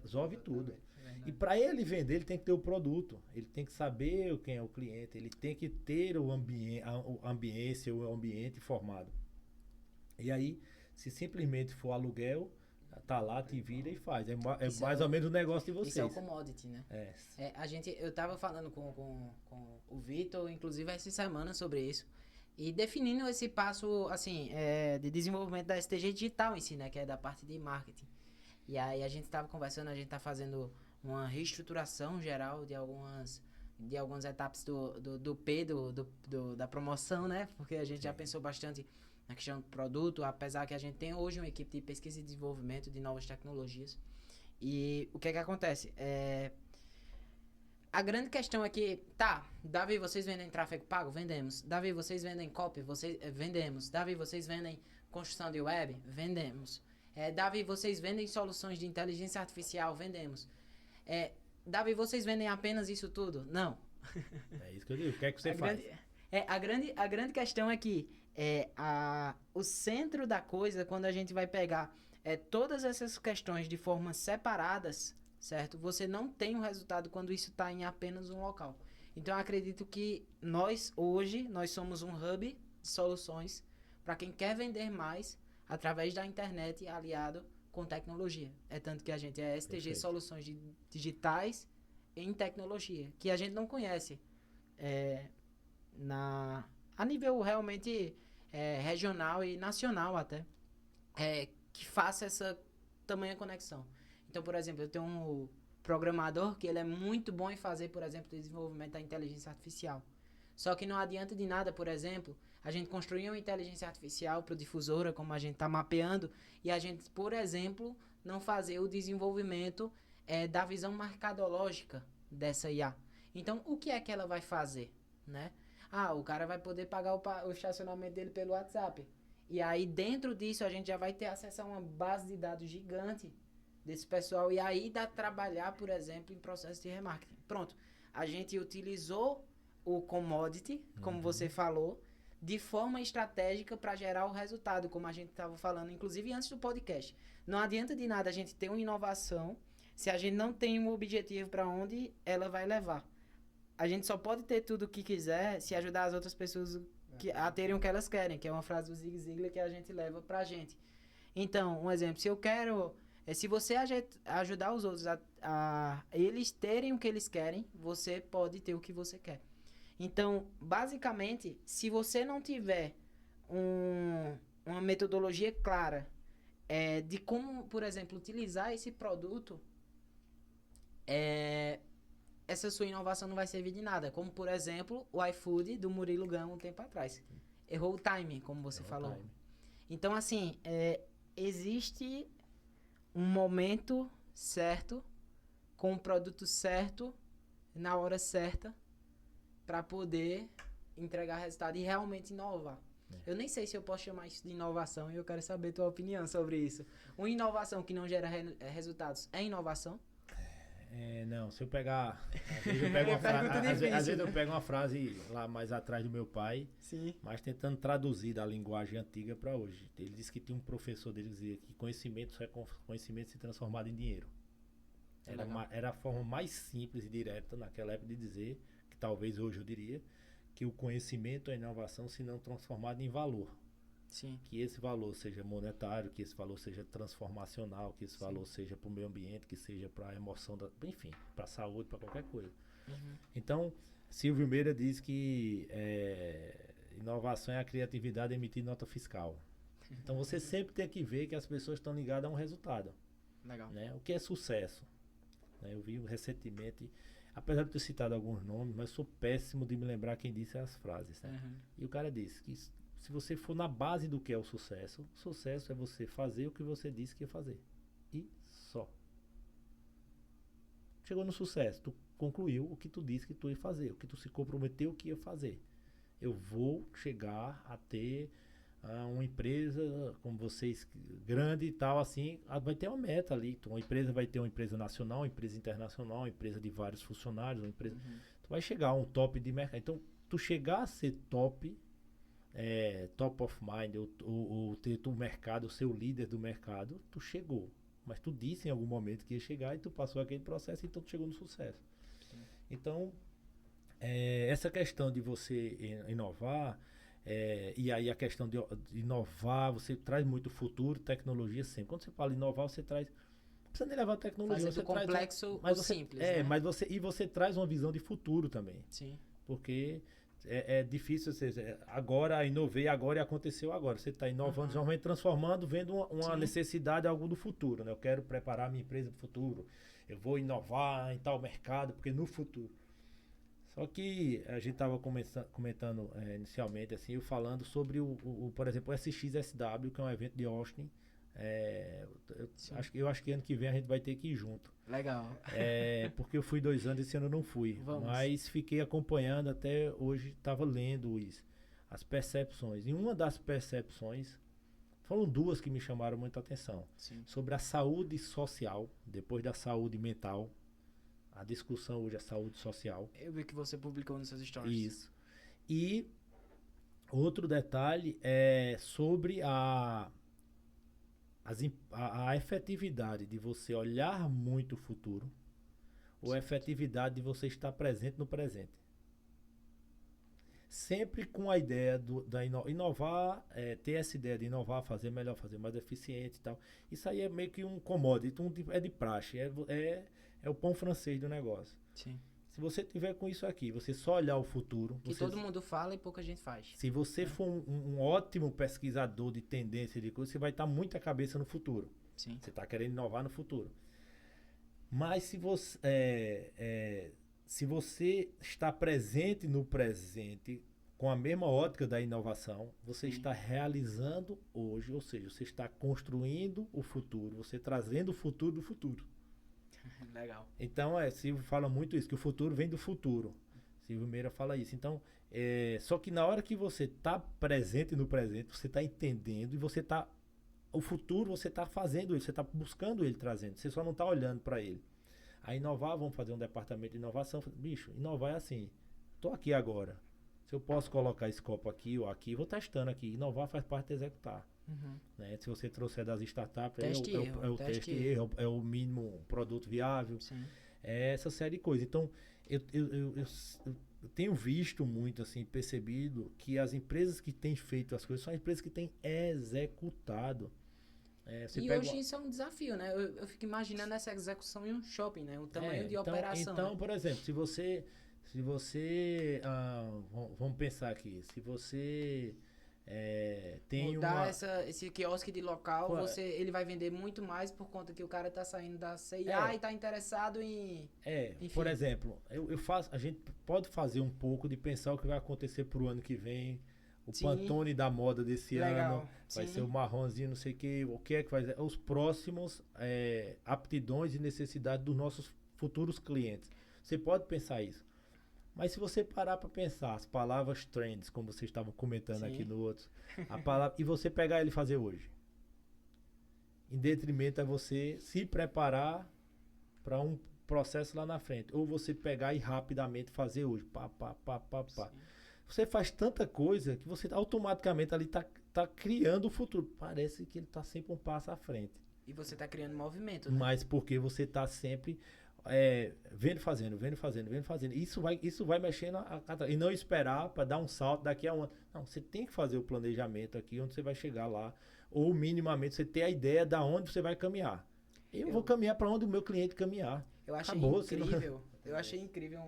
resolve tudo. E para ele vender, ele tem que ter o produto. Ele tem que saber quem é o cliente. Ele tem que ter o ambiente formado. E aí, se simplesmente for aluguel, tá lá, te vira e faz. É mais ou menos o negócio de vocês. Isso é o commodity, né? Eu tava falando com o Vitor, inclusive, essa semana sobre isso. E definindo esse passo, assim, de desenvolvimento da STG digital em si, né? Que é da parte de marketing. E aí a gente tava conversando, a gente tá fazendo uma reestruturação geral de algumas etapas do P, da promoção, né? Porque a gente já pensou bastante na questão do produto, apesar que a gente tem hoje uma equipe de pesquisa e desenvolvimento de novas tecnologias. E o que acontece? A grande questão é que, Davi, vocês vendem tráfego pago? Vendemos. Davi, vocês vendem copy? Vendemos. Davi, vocês vendem construção de web? Vendemos. Davi, vocês vendem soluções de inteligência artificial? Vendemos. Davi, vocês vendem apenas isso tudo? Não. É isso que eu digo. O que é que você faz? A grande questão é que o centro da coisa, quando a gente vai pegar todas essas questões de formas separadas, certo? Você não tem o resultado quando isso está em apenas um local. Então, eu acredito que hoje, nós somos um hub de soluções para quem quer vender mais através da internet aliado com tecnologia. Tanto que a gente é STG Perfeito. Soluções Digitais em Tecnologia, que a gente não conhece a nível realmente regional e nacional até, que faça essa tamanha conexão. Então, por exemplo, eu tenho um programador que ele é muito bom em fazer, por exemplo, o desenvolvimento da inteligência artificial. Só que não adianta de nada, por exemplo, a gente construir uma inteligência artificial para o Difusora, como a gente está mapeando, e a gente, por exemplo, não fazer o desenvolvimento da visão mercadológica dessa IA. Então, o que é que ela vai fazer, né? O cara vai poder pagar o estacionamento dele pelo WhatsApp. E aí, dentro disso, a gente já vai ter acesso a uma base de dados gigante desse pessoal. E aí, dá trabalhar, por exemplo, em processo de remarketing. Pronto. A gente utilizou o commodity, como você falou, de forma estratégica para gerar o resultado, como a gente estava falando, inclusive antes do podcast. Não adianta de nada a gente ter uma inovação se a gente não tem um objetivo para onde ela vai levar. A gente só pode ter tudo o que quiser se ajudar as outras pessoas a terem o que elas querem, que é uma frase do Zig Ziglar que a gente leva pra gente. Então, um exemplo, se você ajudar os outros a eles terem o que eles querem, você pode ter o que você quer. Então, basicamente, se você não tiver uma metodologia clara de como, por exemplo, utilizar esse produto, essa sua inovação não vai servir de nada. Como, por exemplo, o iFood do Murilo Gama um tempo atrás. Errou o timing, como você falou. Então, assim, existe um momento certo, com o produto certo, na hora certa, para poder entregar resultado e realmente inovar. Eu nem sei se eu posso chamar isso de inovação e eu quero saber a tua opinião sobre isso. Uma inovação que não gera resultados é inovação? Não, se eu pegar. Às vezes eu pego às vezes eu pego uma frase lá mais atrás do meu pai, sim, mas tentando traduzir da linguagem antiga para hoje. Ele disse que tinha um professor dele que dizia que conhecimento só é conhecimento se transformado em dinheiro. Era a forma mais simples e direta naquela época de dizer, que talvez hoje eu diria, que o conhecimento é inovação se não transformado em valor. Sim. Que esse valor seja monetário, que esse valor seja transformacional, que esse valor seja para o meio ambiente, que seja para a emoção, enfim, para a saúde, para qualquer coisa. Então, Silvio Meira diz que inovação é a criatividade emitir nota fiscal. Então, você sempre tem que ver que as pessoas estão ligadas a um resultado. Legal. Né? O que é sucesso? Eu vi recentemente, apesar de ter citado alguns nomes, mas sou péssimo de me lembrar quem disse as frases. Né? E o cara disse que se você for na base do que é o sucesso é você fazer o que você disse que ia fazer. E só. Chegou no sucesso, tu concluiu o que tu disse que tu ia fazer, o que tu se comprometeu que ia fazer. Eu vou chegar a ter uma empresa como vocês, grande e tal, assim, vai ter uma meta ali. Então, uma empresa vai ter uma empresa nacional, uma empresa internacional, uma empresa de vários funcionários, uma empresa... Tu vai chegar a um top de mercado. Então, tu chegar a ser top of mind, ou ter o mercado, o seu líder do mercado, tu chegou. Mas tu disse em algum momento que ia chegar e tu passou aquele processo, então tu chegou no sucesso. Sim. Então, essa questão de você inovar, e aí a questão de inovar, você traz muito futuro, tecnologia sempre. Quando você fala inovar, você traz... Não precisa nem levar tecnologia. Fazer você do complexo traz, o simples, né? Mas você traz uma visão de futuro também. Sim. Porque... É difícil, agora inovei agora e aconteceu agora. Você está inovando, normalmente transformando, vendo uma necessidade, algo do futuro. Né? Eu quero preparar minha empresa para o futuro. Eu vou inovar em tal mercado, porque no futuro. Só que a gente estava comentando inicialmente, assim, eu falando sobre, por exemplo, o SXSW, que é um evento de Austin. Eu acho que ano que vem a gente vai ter que ir junto. Legal. Porque eu fui 2 anos, esse ano eu não fui. Vamos. Mas fiquei acompanhando até hoje, estava lendo as percepções. E uma das percepções, foram 2 que me chamaram muita atenção. Sim. Sobre a saúde social, depois da saúde mental. A discussão hoje é saúde social. Eu vi que você publicou nos seus stories. Isso. E outro detalhe é sobre a efetividade de você olhar muito o futuro ou a efetividade de você estar presente no presente. Sempre com a ideia da inovar, ter essa ideia de inovar, fazer melhor, fazer mais eficiente e tal. Isso aí é meio que um commodity, é de praxe, é o pão francês do negócio. Sim. Se você tiver com isso aqui, você só olhar o futuro... Que todo mundo fala e pouca gente faz. Se você for um ótimo pesquisador de tendência de coisa, você vai estar muito a cabeça no futuro. Sim. Você está querendo inovar no futuro. Mas se você está presente no presente, com a mesma ótica da inovação, você está realizando hoje, ou seja, você está construindo o futuro, você trazendo o futuro do futuro. Legal. Então, Silvio fala muito isso, que o futuro vem do futuro. Silvio Meira fala isso. Então, só que na hora que você está presente no presente, você está entendendo e você está... O futuro você está fazendo ele, você está buscando ele, trazendo. Você só não está olhando para ele. A inovar, vamos fazer um departamento de inovação. Bicho, inovar é assim. Estou aqui agora. Se eu posso colocar esse copo aqui ou aqui, vou testando aqui. Inovar faz parte de executar. Né? Se você trouxer das startups, é o teste e erro, é o mínimo produto viável. Sim. É essa série de coisas. Então, eu tenho visto muito, assim, percebido que as empresas que têm feito as coisas são as empresas que têm executado. E hoje isso é um desafio, né? Eu fico imaginando essa execução em um shopping, né? O tamanho de operação. Então, né? por exemplo, se você vamos pensar aqui, se você Tem mudar esse quiosque de local, ele vai vender muito mais por conta que o cara tá saindo da C&A e tá interessado em... Enfim. Por exemplo, a gente pode fazer um pouco de pensar o que vai acontecer pro ano que vem. O Pantone da moda desse ano vai ser o marronzinho, não sei o que é que vai ser. Os próximos aptidões e necessidades dos nossos futuros clientes. Você pode pensar isso. Mas se você parar para pensar as palavras trends, como vocês estavam comentando aqui no outro, e você pegar ele e fazer hoje, em detrimento a você se preparar para um processo lá na frente, ou você pegar e rapidamente fazer hoje, pá. Você faz tanta coisa que você automaticamente ali tá criando o futuro. Parece que ele tá sempre um passo à frente. E você tá criando movimento, né? Mas porque você tá sempre vendo, fazendo. Isso vai mexendo e não esperar para dar um salto daqui a um ano. Não, você tem que fazer o planejamento aqui, onde você vai chegar lá. Ou minimamente você ter a ideia de onde você vai caminhar. Eu vou caminhar para onde o meu cliente caminhar. Eu achei incrível. Eu achei incrível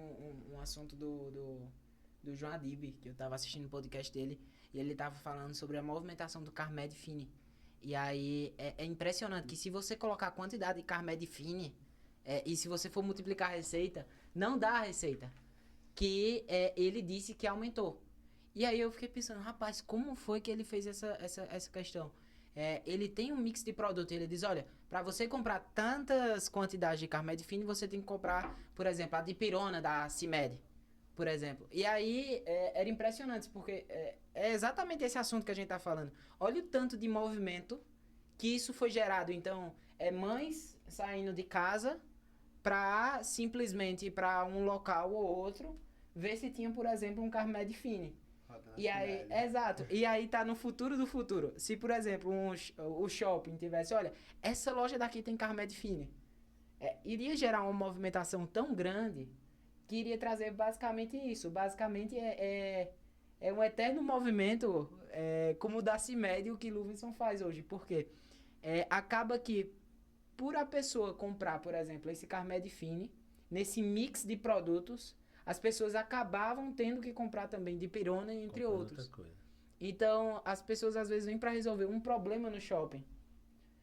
um assunto do João Adib, que eu tava assistindo o podcast dele, e ele tava falando sobre a movimentação do Carmed Fine. E aí é impressionante que se você colocar a quantidade de Carmed Fine, e se você for multiplicar a receita, não dá a receita. Que ele disse que aumentou. E aí eu fiquei pensando, rapaz, como foi que ele fez essa questão? Ele tem um mix de produto, ele diz, olha, para você comprar tantas quantidades de Carmed Fine, você tem que comprar, por exemplo, a dipirona da CIMED, por exemplo. E aí era impressionante, porque é exatamente esse assunto que a gente tá falando. Olha o tanto de movimento que isso foi gerado. Então, mães saindo de casa para simplesmente ir para um local ou outro, ver se tinha, por exemplo, um Carmed Fine. E aí, exato. E aí tá no futuro do futuro. Se, por exemplo, o shopping tivesse, olha, essa loja daqui tem Carmed Fine. Iria gerar uma movimentação tão grande que iria trazer basicamente isso. Basicamente é um eterno movimento, como o da CIMED e o que Luvinson faz hoje. Porque acaba que, por a pessoa comprar, por exemplo, esse Carmed Fine, nesse mix de produtos, as pessoas acabavam tendo que comprar também dipirona, entre outros. Então, as pessoas às vezes vêm para resolver um problema no shopping.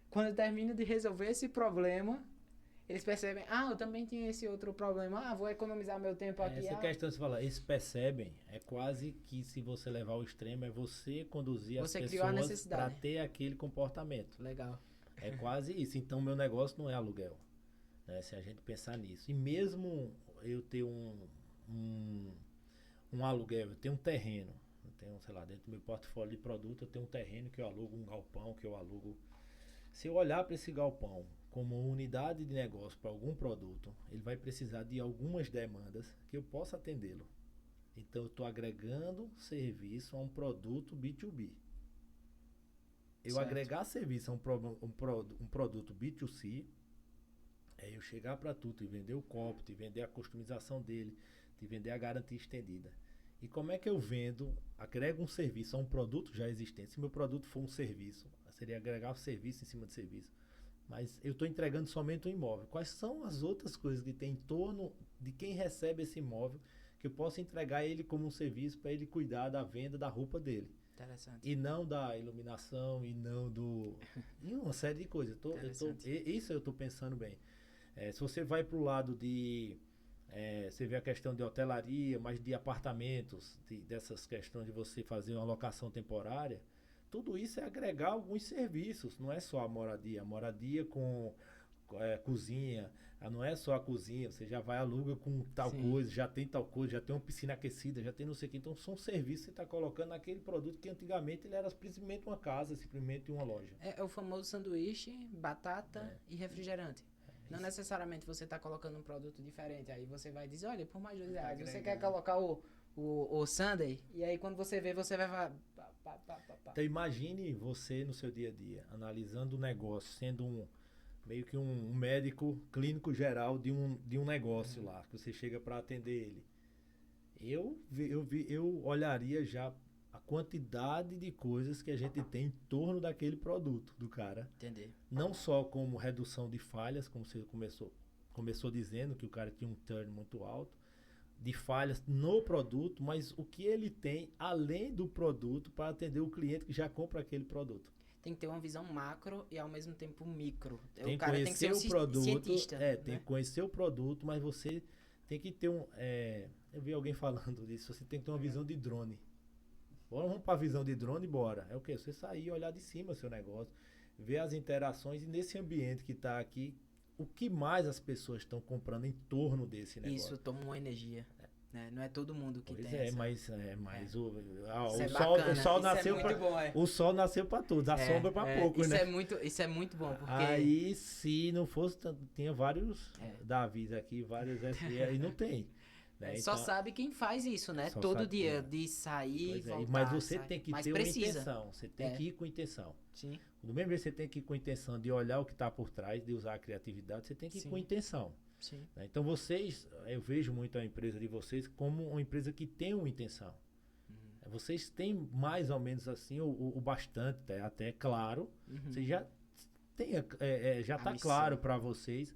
Quando terminam de resolver esse problema, eles percebem, eu também tinha esse outro problema, vou economizar meu tempo aqui. Essa questão que você fala, eles percebem, é quase que se você levar ao extremo, é você conduzir as pessoas para ter aquele comportamento. Legal. É quase isso. Então, meu negócio não é aluguel, né? Se a gente pensar nisso. E mesmo eu ter um aluguel, eu tenho um terreno, eu tenho, sei lá, dentro do meu portfólio de produto, eu tenho um terreno que eu alugo, um galpão que eu alugo. Se eu olhar para esse galpão como unidade de negócio para algum produto, ele vai precisar de algumas demandas que eu possa atendê-lo. Então, eu estou agregando serviço a um produto B2B. Eu agregar serviço a um produto B2C, eu chegar para tu e vender o copo, te vender a customização dele, te vender a garantia estendida. E como é que eu agrego um serviço a um produto já existente? Se meu produto for um serviço, seria agregar serviço em cima de serviço. Mas eu estou entregando somente um imóvel. Quais são as outras coisas que tem em torno de quem recebe esse imóvel que eu possa entregar ele como um serviço para ele cuidar da venda da roupa dele? Interessante. E não da iluminação, e não e uma série de coisas. Isso eu estou pensando bem. Se você vai para o lado de... você vê a questão de hotelaria, mas de apartamentos, dessas questões de você fazer uma locação temporária, tudo isso é agregar alguns serviços, não é só a moradia. A moradia com cozinha, não é só a cozinha, você já vai aluga com tal coisa, já tem tal coisa, já tem uma piscina aquecida, já tem não sei o que. Então são serviços que você está colocando naquele produto que antigamente ele era simplesmente uma casa, simplesmente uma loja. É o famoso sanduíche, batata e refrigerante. Não necessariamente você está colocando um produto diferente. Aí você vai dizer, olha, por mais R$2, você quer colocar o sundae, e aí quando você vê, você vai... Então imagine você no seu dia a dia, analisando o negócio, sendo meio que um médico clínico geral de um negócio lá, que você chega para atender ele. Eu olharia já a quantidade de coisas que a gente tem em torno daquele produto do cara. Entendi. Não só como redução de falhas, como você começou dizendo, que o cara tinha um turn muito alto, de falhas no produto, mas o que ele tem além do produto para atender o cliente que já compra aquele produto. Tem que ter uma visão macro e ao mesmo tempo micro. Tem O cara tem que ser conhecer o produto, cientista. tem Né? que conhecer o produto, mas você tem que ter eu vi alguém falando disso, você tem que ter uma visão de drone. Bora, vamos para a visão de drone, bora. É o quê? Você sair e olhar de cima o seu negócio, ver as interações e nesse ambiente que está aqui, o que mais as pessoas estão comprando em torno desse negócio. Isso toma uma energia. Né? Não é todo mundo que Pois tem é, essa. mas Isso o é sol, bacana, o sol isso nasceu é muito bom, é. o sol nasceu para todos, a sombra para poucos, isso né? Isso é muito bom, porque... Aí, se não fosse, tinha vários É. Davis aqui, vários SE, e não tem. Né? Só Então, sabe quem faz isso, né? Só Todo sabe, dia, de sair, pois é, voltar. mas você sair. tem que Mas ter precisa. uma intenção, você tem É. que ir com intenção. Sim, Do mesmo jeito que você tem que ir com intenção de olhar o que está por trás, de usar a criatividade, você tem que ir Sim. com intenção. sim. Né? Então eu vejo muito a empresa de vocês como uma empresa que tem uma intenção. Vocês têm mais ou menos assim, o bastante, até claro, você já tem, já A está missão. claro para vocês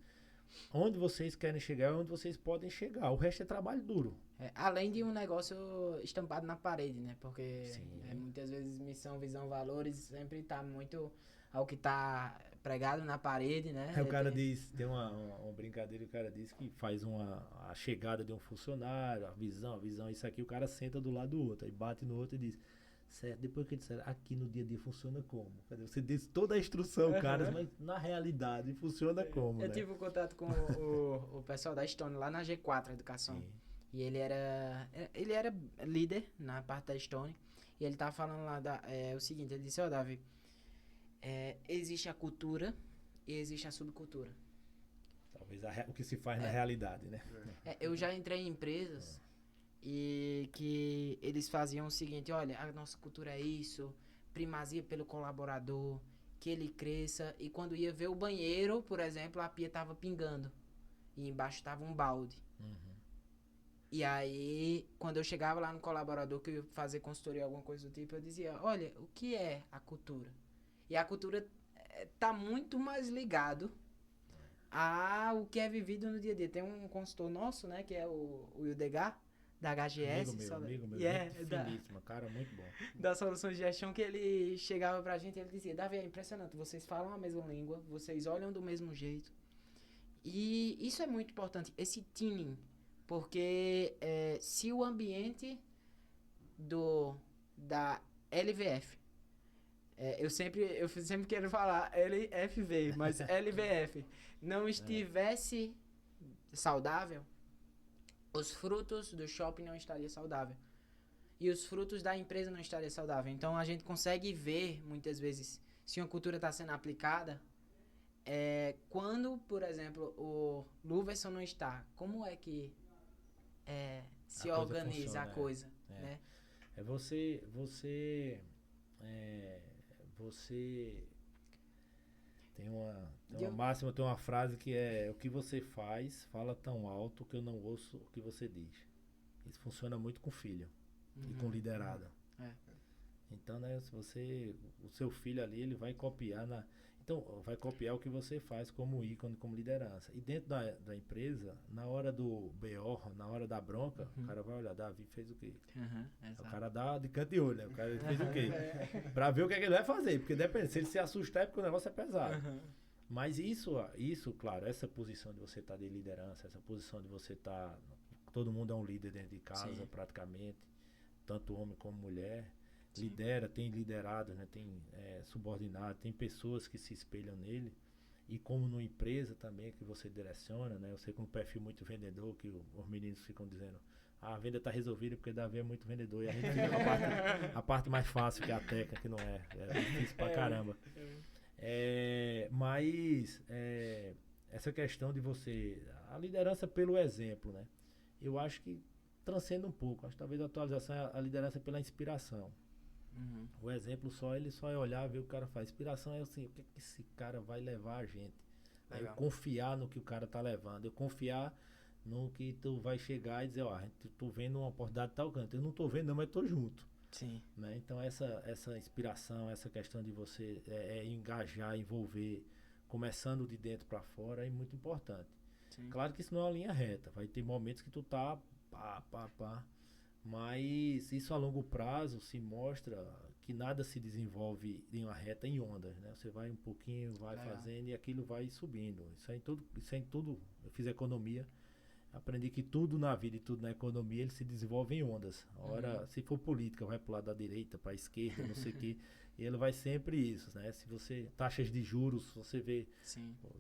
onde vocês querem chegar e onde vocês podem chegar. O resto é trabalho duro. Além de um negócio estampado na parede, né? Porque Sim. muitas vezes missão, visão, valores sempre tá muito ao que tá pregado na parede, né? Aí o cara diz, tem uma brincadeira, o cara diz que faz a chegada de um funcionário, a visão, isso aqui, o cara senta do lado do outro, aí bate no outro e diz, certo, depois que ele disser, aqui no dia a dia funciona como? Cadê? Você diz toda a instrução, cara, mas na realidade funciona como, Eu né? tive um contato com o pessoal da Stone lá na G4 Educação. Sim. E ele era líder na parte da Stone. E ele tava falando lá o seguinte, ele disse, Davi, existe a cultura e existe a subcultura. Talvez o que se faz na realidade, né? Eu já entrei em empresas e que eles faziam o seguinte, olha, a nossa cultura é isso, primazia pelo colaborador, que ele cresça, e quando ia ver o banheiro, por exemplo, a pia tava pingando e embaixo tava um balde. E aí, quando eu chegava lá no colaborador que eu ia fazer consultoria, alguma coisa do tipo, eu dizia, olha, o que é a cultura? E a cultura tá muito mais ligado ao que é vivido no dia a dia. Tem um consultor nosso, né, que é o Ildegar, da HGS. Amigo meu, gente da, finíssima, cara, muito bom. da solução de gestão, que ele chegava pra gente e ele dizia, Davi, é impressionante, vocês falam a mesma língua, vocês olham do mesmo jeito. E isso é muito importante, esse teaming, porque se o ambiente da LVF, eu sempre quero falar LFV, mas LVF, não estivesse saudável, os frutos do shopping não estariam saudáveis. E os frutos da empresa não estariam saudáveis. Então a gente consegue ver, muitas vezes, se uma cultura está sendo aplicada, quando, por exemplo, o Luverson não está, como é que se A coisa organiza funciona, a coisa? Né? Você tem uma máxima, tem uma frase que é o que você faz, fala tão alto que eu não ouço o que você diz. Isso funciona muito com filho e com liderado. Então, né, se o seu filho ali, ele vai copiar vai copiar o que você faz como ícone, como liderança. E dentro da empresa, na hora do BO, na hora da bronca, o cara vai olhar, Davi fez o quê? O cara dá de canto de olho, né? O cara fez o quê? Pra ver o que ele vai fazer, porque depende, se ele se assustar é porque o negócio é pesado. Mas isso, claro, essa posição de você estar de liderança, essa posição de você estar, todo mundo é um líder dentro de casa, sim, praticamente, tanto homem como mulher, sim, lidera, tem liderado, né, tem subordinado, tem pessoas que se espelham nele, e como numa empresa também que você direciona, né, eu sei com um perfil muito vendedor, que os meninos ficam dizendo, a venda está resolvida porque Davi é muito vendedor, e a gente fica com a parte mais fácil, que é a técnica, que não é difícil pra caramba. Mas essa questão de a liderança pelo exemplo, né? Eu acho que transcende um pouco. Acho que talvez a atualização é a liderança pela inspiração. O exemplo ele só é olhar, ver o que o cara faz. Inspiração é assim, o que esse cara vai levar a gente? Aí eu confiar no que o cara tá levando. Eu confiar no que tu vai chegar e dizer, tô vendo uma oportunidade tal canto. Eu não tô vendo não, mas tô junto. Sim. Né? Então essa inspiração, essa questão de você engajar, envolver, começando de dentro para fora, é muito importante. Sim. Claro que isso não é uma linha reta, vai ter momentos que tu tá pá. Mas isso a longo prazo se mostra que nada se desenvolve em uma reta em ondas, né? Você vai um pouquinho, vai fazendo e aquilo vai subindo. Isso é em tudo. Eu fiz economia, aprendi que tudo na vida e tudo na economia ele se desenvolve em ondas. Ora, se for política, vai pro lado da direita, para a esquerda, não sei o que. Ele vai sempre isso, né? Se você taxas de juros, você vê,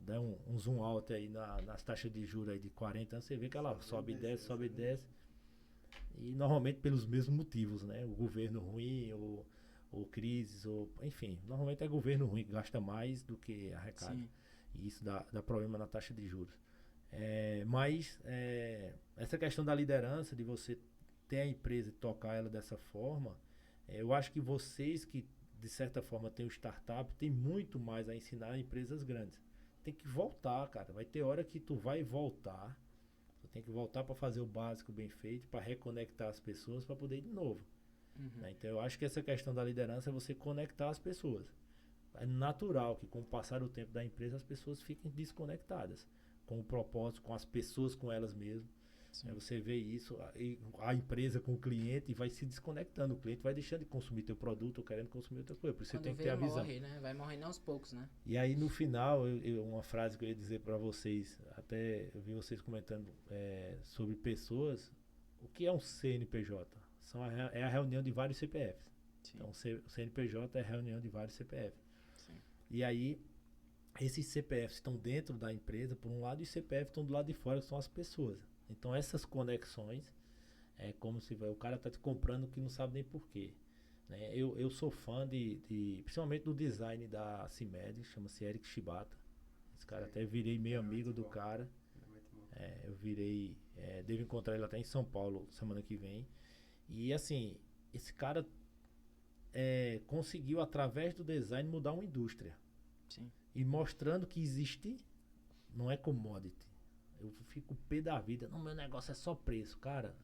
dá um zoom out aí nas taxas de juros aí de 40 anos, você vê que ela sobe e desce. E normalmente pelos mesmos motivos, né? O governo ruim, ou crises, ou enfim, normalmente é governo ruim que gasta mais do que arrecada. E isso dá problema na taxa de juros. Mas essa questão da liderança, de você ter a empresa e tocar ela dessa forma, eu acho que vocês que de certa forma têm o startup, tem muito mais a ensinar a empresas grandes. Tem que voltar, cara. Vai ter hora que tu vai voltar. Tu tem que voltar para fazer o básico bem feito, para reconectar as pessoas, para poder ir de novo. Né? Então eu acho que essa questão da liderança é você conectar as pessoas. É natural que com o passar do tempo da empresa as pessoas fiquem desconectadas com o propósito, com as pessoas, com elas mesmas. Você vê isso, a empresa com o cliente vai se desconectando. O cliente vai deixando de consumir teu produto ou querendo consumir outra coisa. Por isso você tem que ter a visão. Morre, né? Vai morrendo aos poucos, né? E aí no final, uma frase que eu ia dizer para vocês, até eu vi vocês comentando sobre pessoas. O que é um CNPJ? É a reunião de vários CPFs. Então o CNPJ é a reunião de vários CPFs. E aí esses CPFs estão dentro da empresa por um lado e os CPFs estão do lado de fora, que são as pessoas. Então essas conexões é como se o cara tá te comprando que não sabe nem porquê. Né? Eu sou fã principalmente do design da CIMED, chama-se Eric Shibata. Esse cara até virei meio amigo do cara. Eu devo encontrar ele até em São Paulo semana que vem. E assim, esse cara conseguiu através do design mudar uma indústria. E mostrando que existe, não é commodity. Eu fico pé da vida. Não, meu negócio é só preço. Cara,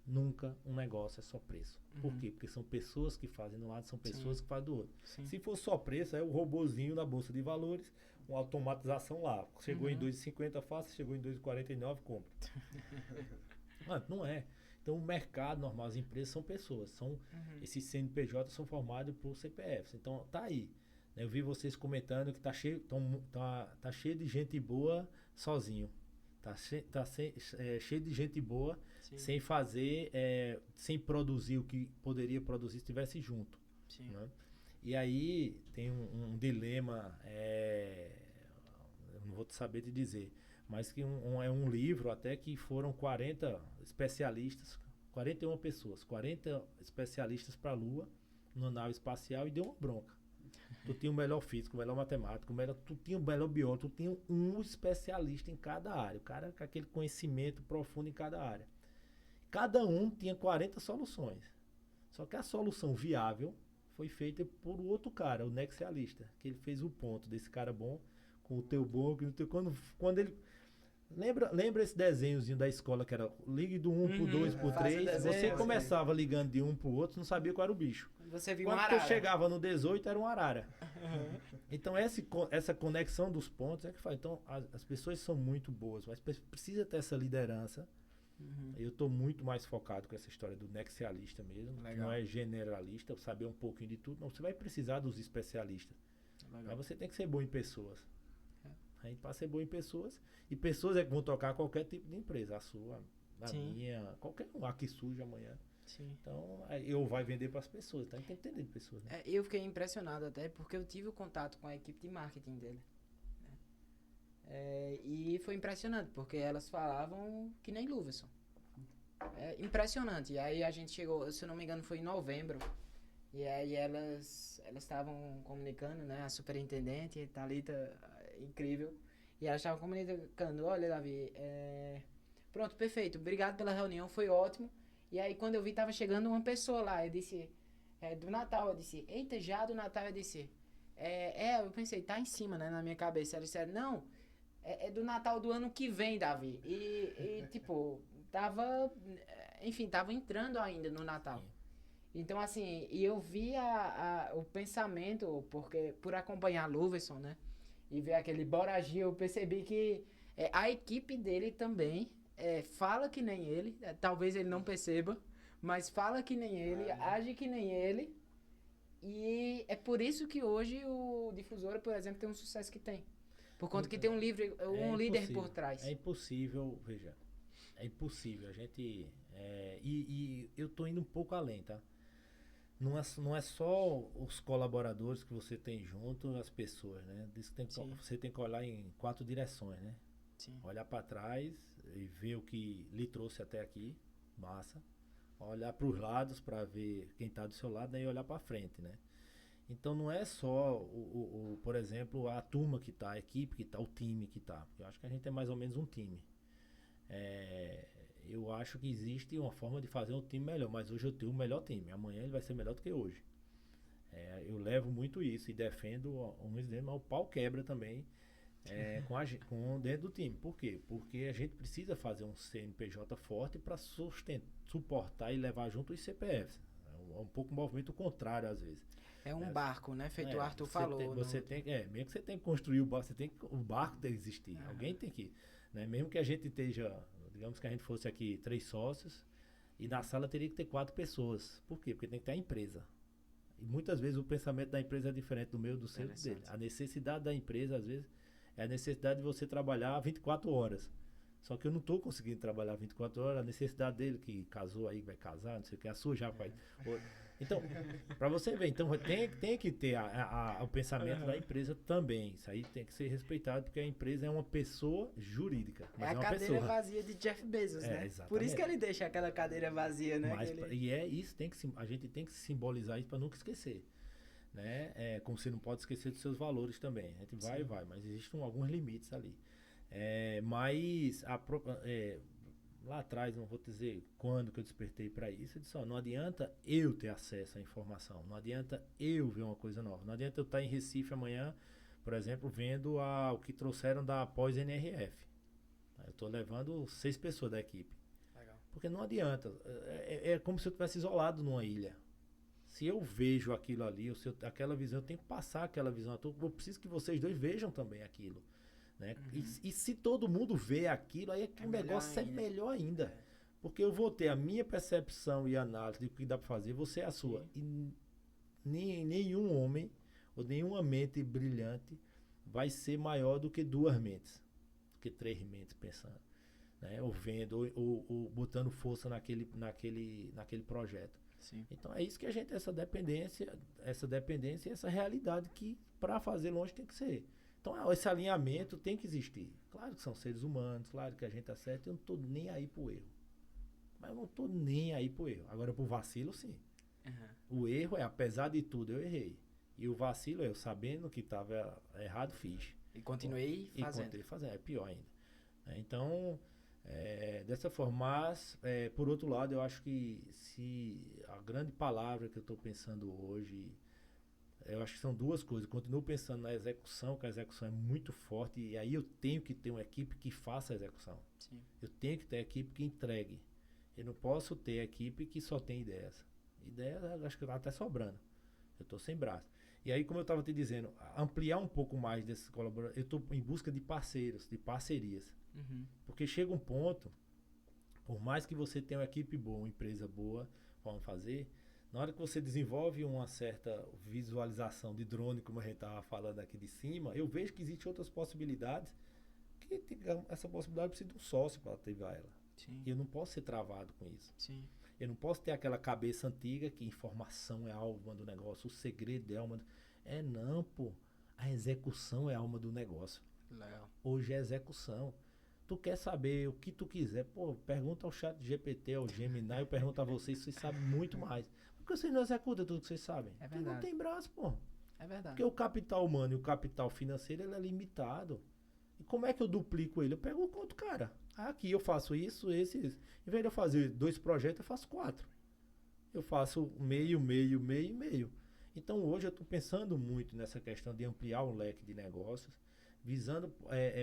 nunca um negócio é só preço. Por quê? Porque são pessoas que fazem de um lado, são pessoas que fazem do outro. Se for só preço, é o robozinho da Bolsa de Valores, uma automatização lá. Chegou em 2,50 fácil, chegou em 2,49, compra. Mano, não é. Então o mercado normal, as empresas são pessoas. Esses CNPJ são formados por CPFs. Então tá aí. Eu vi vocês comentando que tá cheio de gente boa sozinho. Cheio de gente boa, sem fazer, sem produzir o que poderia produzir se estivesse junto. Né? E aí tem um dilema, eu não vou saber te dizer, mas que é um livro até que foram 40 especialistas, 41 pessoas, 40 especialistas para a Lua, numa nave espacial, e deu uma bronca. Tu tinha o melhor físico, o melhor matemático, tu tinha o melhor biólogo, tu tinha um especialista em cada área. O cara com aquele conhecimento profundo em cada área. Cada um tinha 40 soluções. Só que a solução viável foi feita por outro cara, o nexialista, que ele fez o ponto desse cara bom com o teu bom, quando ele... Lembra esse desenhozinho da escola que era ligue do 1 pro 2 pro 3? Você começava ligando de um pro outro, não sabia qual era o bicho. Você viu Quando uma arara. tu chegava no 18, era uma arara. Então essa conexão dos pontos é que faz. Então as pessoas são muito boas, mas precisa ter essa liderança. Eu estou muito mais focado com essa história do nexialista mesmo. Que não é generalista, saber um pouquinho de tudo. Não, você vai precisar dos especialistas. Mas você tem que ser bom em pessoas. Aí para ser bom em pessoas, e pessoas é que vão tocar qualquer tipo de empresa, a sua, a minha, qualquer um, a que surge amanhã. Então, eu vai vender para as pessoas, tá? Tem que entender de pessoas, né? Eu fiquei impressionado até porque eu tive o contato com a equipe de marketing dele. Né? E foi impressionante, porque elas falavam que nem Luverson. Impressionante. E aí a gente chegou, se eu não me engano, foi em novembro. E aí elas estavam comunicando, né? A superintendente, Thalita, incrível. E elas estavam comunicando, olha, Davi, pronto, perfeito, obrigado pela reunião, foi ótimo. E aí quando eu vi, tava chegando uma pessoa lá, eu disse, do Natal, eu disse, eita, já do Natal, eu disse, eu pensei, tá em cima, né, na minha cabeça. Eles disseram, não, é do Natal do ano que vem, Davi. E tipo, tava entrando ainda no Natal. Então, assim, e eu vi o pensamento, porque por acompanhar Luverson, né, e ver aquele Bora Agir, eu percebi que a equipe dele também fala que nem ele, talvez ele não perceba, mas fala que nem ele, age que nem ele, e é por isso que hoje o Difusora, por exemplo, tem um sucesso que tem. Por conta que tem um líder por trás. É impossível, veja, é impossível. A gente, e eu tô indo um pouco além, tá? Não é só os colaboradores que você tem junto, as pessoas, né? Você tem que olhar em 4 direções, né? Sim. Olhar para trás e ver o que lhe trouxe até aqui, massa. Olhar para os lados para ver quem está do seu lado, né? E olhar para frente, né? Então não é só por exemplo, a turma que está, a equipe que está, o time que está. Eu acho que a gente é mais ou menos um time. Eu acho que existe uma forma de fazer um time melhor, mas hoje eu tenho o melhor time. Amanhã ele vai ser melhor do que hoje. Eu levo muito isso e defendo mas o pau quebra também com dentro do time. Por quê? Porque a gente precisa fazer um CNPJ forte para suportar e levar junto os CPFs. É um pouco um movimento contrário às vezes. É um barco, né? Feito o Arthur falou. Mesmo que você tem que construir o barco, o barco tem que existir. Alguém tem que, né? Mesmo que a gente esteja, digamos que a gente fosse aqui 3 sócios e na sala teria que ter 4 pessoas. Por quê? Porque tem que ter a empresa. E muitas vezes o pensamento da empresa é diferente do meu, do seu, dele. A necessidade da empresa, às vezes, é a necessidade de você trabalhar 24 horas. Só que eu não estou conseguindo trabalhar 24 horas, a necessidade dele, que casou aí, vai casar, não sei o que, a sua já vai. Então, para você ver, então tem que ter o pensamento da empresa também. Isso aí tem que ser respeitado, porque a empresa é uma pessoa jurídica. Mas é a cadeira vazia de Jeff Bezos, né? Exatamente. Por isso que ele deixa aquela cadeira vazia, né? E é isso, a gente tem que simbolizar isso para nunca esquecer. Né? Como você não pode esquecer dos seus valores também. A gente vai, mas existem alguns limites ali. Mas lá atrás, não vou dizer quando que eu despertei para isso, eu disse, não adianta eu ter acesso à informação, não adianta eu ver uma coisa nova, não adianta eu estar em Recife amanhã, por exemplo, vendo o que trouxeram da pós-NRF. Eu estou levando 6 pessoas da equipe. Legal. Porque não adianta, é como se eu estivesse isolado numa ilha. Se eu vejo aquilo ali, aquela visão, eu tenho que passar aquela visão. Eu preciso que vocês dois vejam também aquilo. Né? E se todo mundo vê aquilo, aí o negócio é melhor ainda. Porque eu vou ter a minha percepção e análise do que dá para fazer, você é a sua. E nenhum homem ou nenhuma mente brilhante vai ser maior do que 2 mentes, do que 3 mentes pensando. Né? Ou vendo, ou botando força naquele projeto. Sim. Então é isso que a gente, essa dependência e essa realidade que para fazer longe tem que ser. Então esse alinhamento tem que existir. Claro que são seres humanos, claro que a gente acerta, eu não estou nem aí pro erro. Mas eu não estou nem aí pro erro. Agora pro vacilo, sim. O erro apesar de tudo, eu errei. E o vacilo eu sabendo que estava errado, fiz. E continuei fazendo. É pior ainda. Então, dessa forma, mas, por outro lado, eu acho que se a grande palavra que eu estou pensando hoje, eu acho que são 2 coisas. Eu continuo pensando na execução, que a execução é muito forte, e aí eu tenho que ter uma equipe que faça a execução. Sim. Eu tenho que ter a equipe que entregue. Eu não posso ter a equipe que só tem ideias. Ideias, acho que está até sobrando. Eu estou sem braço. E aí, como eu estava te dizendo, ampliar um pouco mais desses colaboradores, eu estou em busca de parceiros, de parcerias. Porque chega um ponto, por mais que você tenha uma equipe boa, uma empresa boa, vamos fazer, na hora que você desenvolve uma certa visualização de drone, como a gente estava falando aqui de cima, eu vejo que existem outras possibilidades, que essa possibilidade precisa de um sócio para ativar ela. Sim. E eu não posso ser travado com isso. Sim. Eu não posso ter aquela cabeça antiga que informação é a alma do negócio, o segredo é a alma. Não, pô. A execução é a alma do negócio. Legal. Hoje é execução. Tu quer saber o que tu quiser, pô, pergunta ao chat GPT, ao Gemini, eu pergunto a vocês sabem muito mais. Porque vocês não executam tudo que vocês sabem. É verdade. Porque não tem braço, pô. É verdade. Porque o capital humano e o capital financeiro, ele é limitado. E como é que eu duplico ele? Eu pego o quanto, cara. Aqui eu faço isso, esse. Em vez de eu fazer 2 projetos, eu faço 4. Eu faço meio. Então hoje eu estou pensando muito nessa questão de ampliar o leque de negócios, visando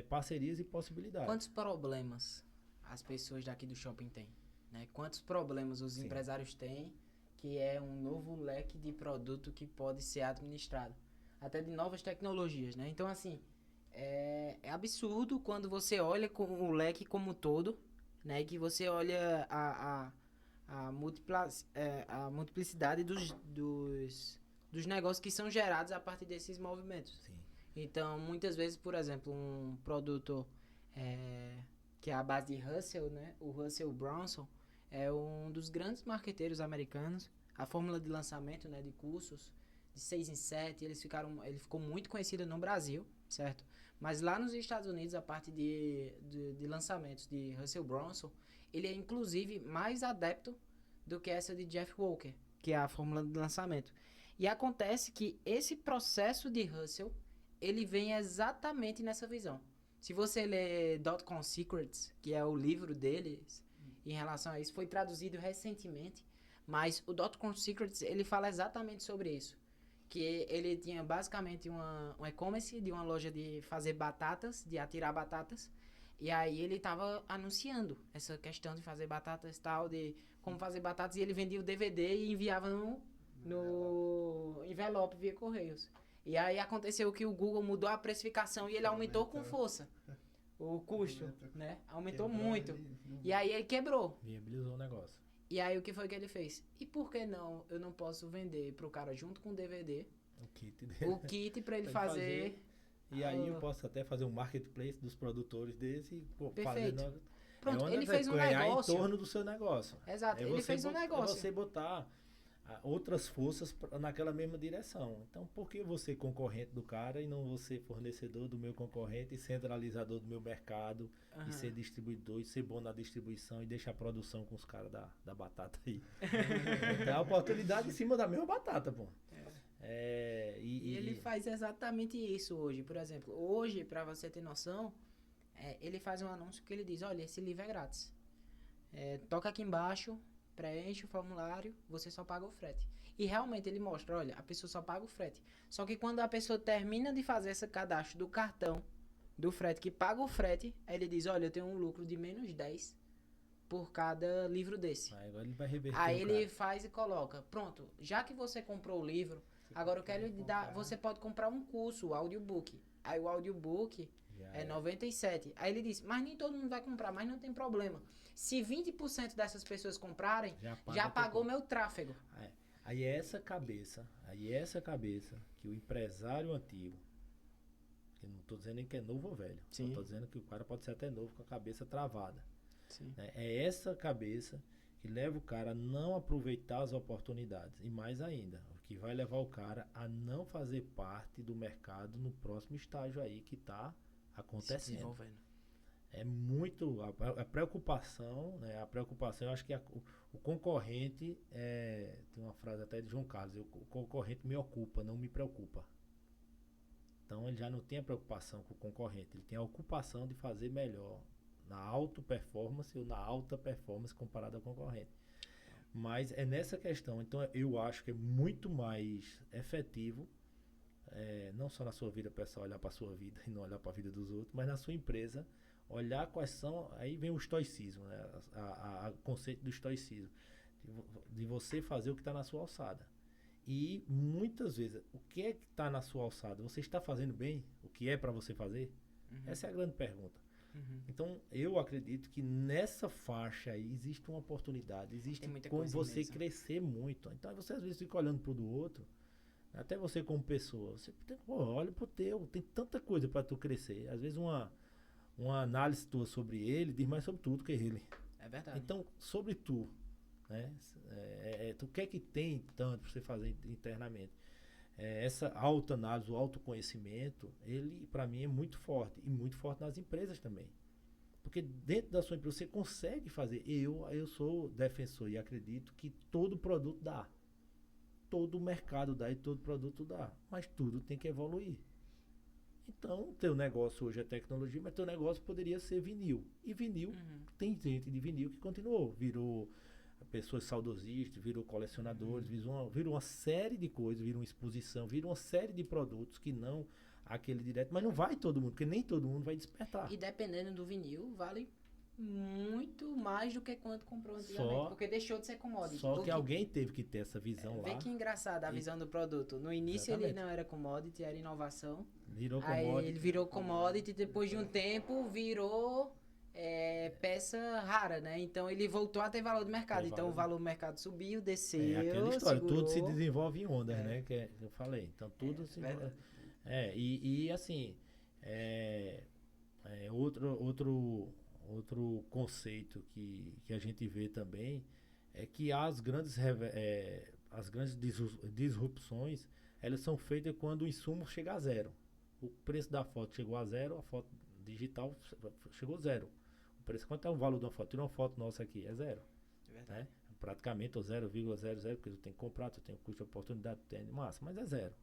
parcerias e possibilidades. Quantos problemas as pessoas daqui do shopping têm? Né? Quantos problemas os empresários têm, que é um novo leque de produto que pode ser administrado? Até de novas tecnologias, né? Então, assim, é absurdo quando você olha com o leque como um todo, né? E que você olha a multiplicidade dos negócios que são gerados a partir desses movimentos. Sim. Então, muitas vezes, por exemplo, um produto que é a base de Russell, né? O Russell Brunson é um dos grandes marqueteiros americanos. A fórmula de lançamento, né, de cursos de 6 em 7, ele ficou muito conhecido no Brasil, certo? Mas lá nos Estados Unidos, a parte de lançamentos de Russell Brunson, ele é inclusive mais adepto do que essa de Jeff Walker, que é a fórmula de lançamento. E acontece que esse processo de Russell, ele vem exatamente nessa visão. Se você ler Dot-Com Secrets, que é o livro deles, em relação a isso, foi traduzido recentemente, mas o Dot-Com Secrets, ele fala exatamente sobre isso. Que ele tinha basicamente um e-commerce de uma loja de fazer batatas, de atirar batatas, e aí ele estava anunciando essa questão de fazer batatas e tal, de como fazer batatas, e ele vendia o DVD e enviava no envelope via Correios. E aí aconteceu que o Google mudou a precificação e ele aumentou com força o custo, né? Aumentou muito. E aí ele quebrou. Viabilizou o negócio. E aí o que foi que ele fez? E por que não eu não posso vender pro cara junto com o DVD o kit pra ele fazer. E aí eu posso até fazer um marketplace dos produtores desse e Perfeito. fazer... Pronto, ele fez um negócio. Em torno do seu negócio. Exato, ele fez um negócio. É você botar outras forças naquela mesma direção. Então, por que você concorrente do cara e não você fornecedor do meu concorrente e centralizador do meu mercado e ser distribuidor e ser bom na distribuição e deixar a produção com os caras da batata aí? Dá oportunidade em cima da mesma batata, pô. E ele faz exatamente isso hoje. Por exemplo, hoje, para você ter noção, ele faz um anúncio que ele diz, olha, esse livro é grátis. Toca aqui embaixo, preenche o formulário, você só paga o frete. E realmente ele mostra, olha, a pessoa só paga o frete. Só que quando a pessoa termina de fazer esse cadastro do cartão do frete, que paga o frete, aí ele diz, olha, eu tenho um lucro de menos 10 por cada livro desse. Agora ele vai reverter. Aí ele faz e coloca, pronto, já que você comprou o livro, agora eu quero lhe dar, você pode comprar um curso, o audiobook. Aí o audiobook é 97. Aí ele diz, mas nem todo mundo vai comprar, mas não tem problema. Se 20% dessas pessoas comprarem, já pagou meu tráfego. Aí é essa cabeça que o empresário antigo, que não estou dizendo nem que é novo ou velho, estou dizendo que o cara pode ser até novo com a cabeça travada. Né? É essa cabeça que leva o cara a não aproveitar as oportunidades. E mais ainda, o que vai levar o cara a não fazer parte do mercado no próximo estágio aí que está acontecendo. É muito a preocupação, né? A preocupação, eu acho que o concorrente tem uma frase até de João Carlos, o concorrente me ocupa, não me preocupa. Então ele já não tem a preocupação com o concorrente, ele tem a ocupação de fazer melhor na alta performance ou na alta performance comparado ao concorrente. Mas é nessa questão, então eu acho que é muito mais efetivo, não só na sua vida pessoal, olhar para a sua vida e não olhar para a vida dos outros, mas na sua empresa, olhar quais são, aí vem o estoicismo, né? O conceito do estoicismo, de você fazer o que está na sua alçada. E muitas vezes, o que é que está na sua alçada? Você está fazendo bem o que é para você fazer? Essa é a grande pergunta. Então, eu acredito que nessa faixa aí existe uma oportunidade, existe como você imensa. Crescer muito. Então, você às vezes fica olhando pro do outro, até você como pessoa, você olha pro teu, tem tanta coisa para tu crescer. Às vezes uma análise tua sobre ele diz mais sobre tu do que ele. É verdade. Então, sobre tu, né? Tu quer que tem tanto para você fazer internamente. Essa autoanálise, o autoconhecimento, ele para mim é muito forte. E muito forte nas empresas também. Porque dentro da sua empresa você consegue fazer. Eu sou defensor e acredito que todo produto dá. Todo mercado dá e todo produto dá. Mas tudo tem que evoluir. Então, teu negócio hoje é tecnologia, mas teu negócio poderia ser vinil. E vinil, tem gente de vinil que continuou. Virou pessoas saudosistas, virou colecionadores, virou uma série de coisas, virou uma exposição, virou uma série de produtos que não aquele direto, mas não vai todo mundo, porque nem todo mundo vai despertar. E dependendo do vinil, vale muito mais do que quanto comprou antigamente, porque deixou de ser commodity. Só que alguém teve que ter essa visão lá. Vê que engraçado a visão do produto. No início ele não era commodity, era inovação. Virou aí commodity. Ele virou commodity, depois de um tempo virou peça rara, né? Então ele voltou a ter valor de mercado. Tem Então o valor. valor do mercado subiu, desceu, É aquela história, tudo se segurou. desenvolve em ondas, né? Que eu falei. Então tudo se envolve. Verdade. E assim, é, outro conceito que a gente vê também é que as grandes disrupções, elas são feitas quando o insumo chega a zero. O preço da foto chegou a zero, a foto digital chegou a zero. O preço, quanto é o valor de uma foto? Tira uma foto nossa aqui, é zero. Né? Praticamente o 0,00, porque tu tem que comprar, tu tem o custo de oportunidade, tu tem massa, mas é zero.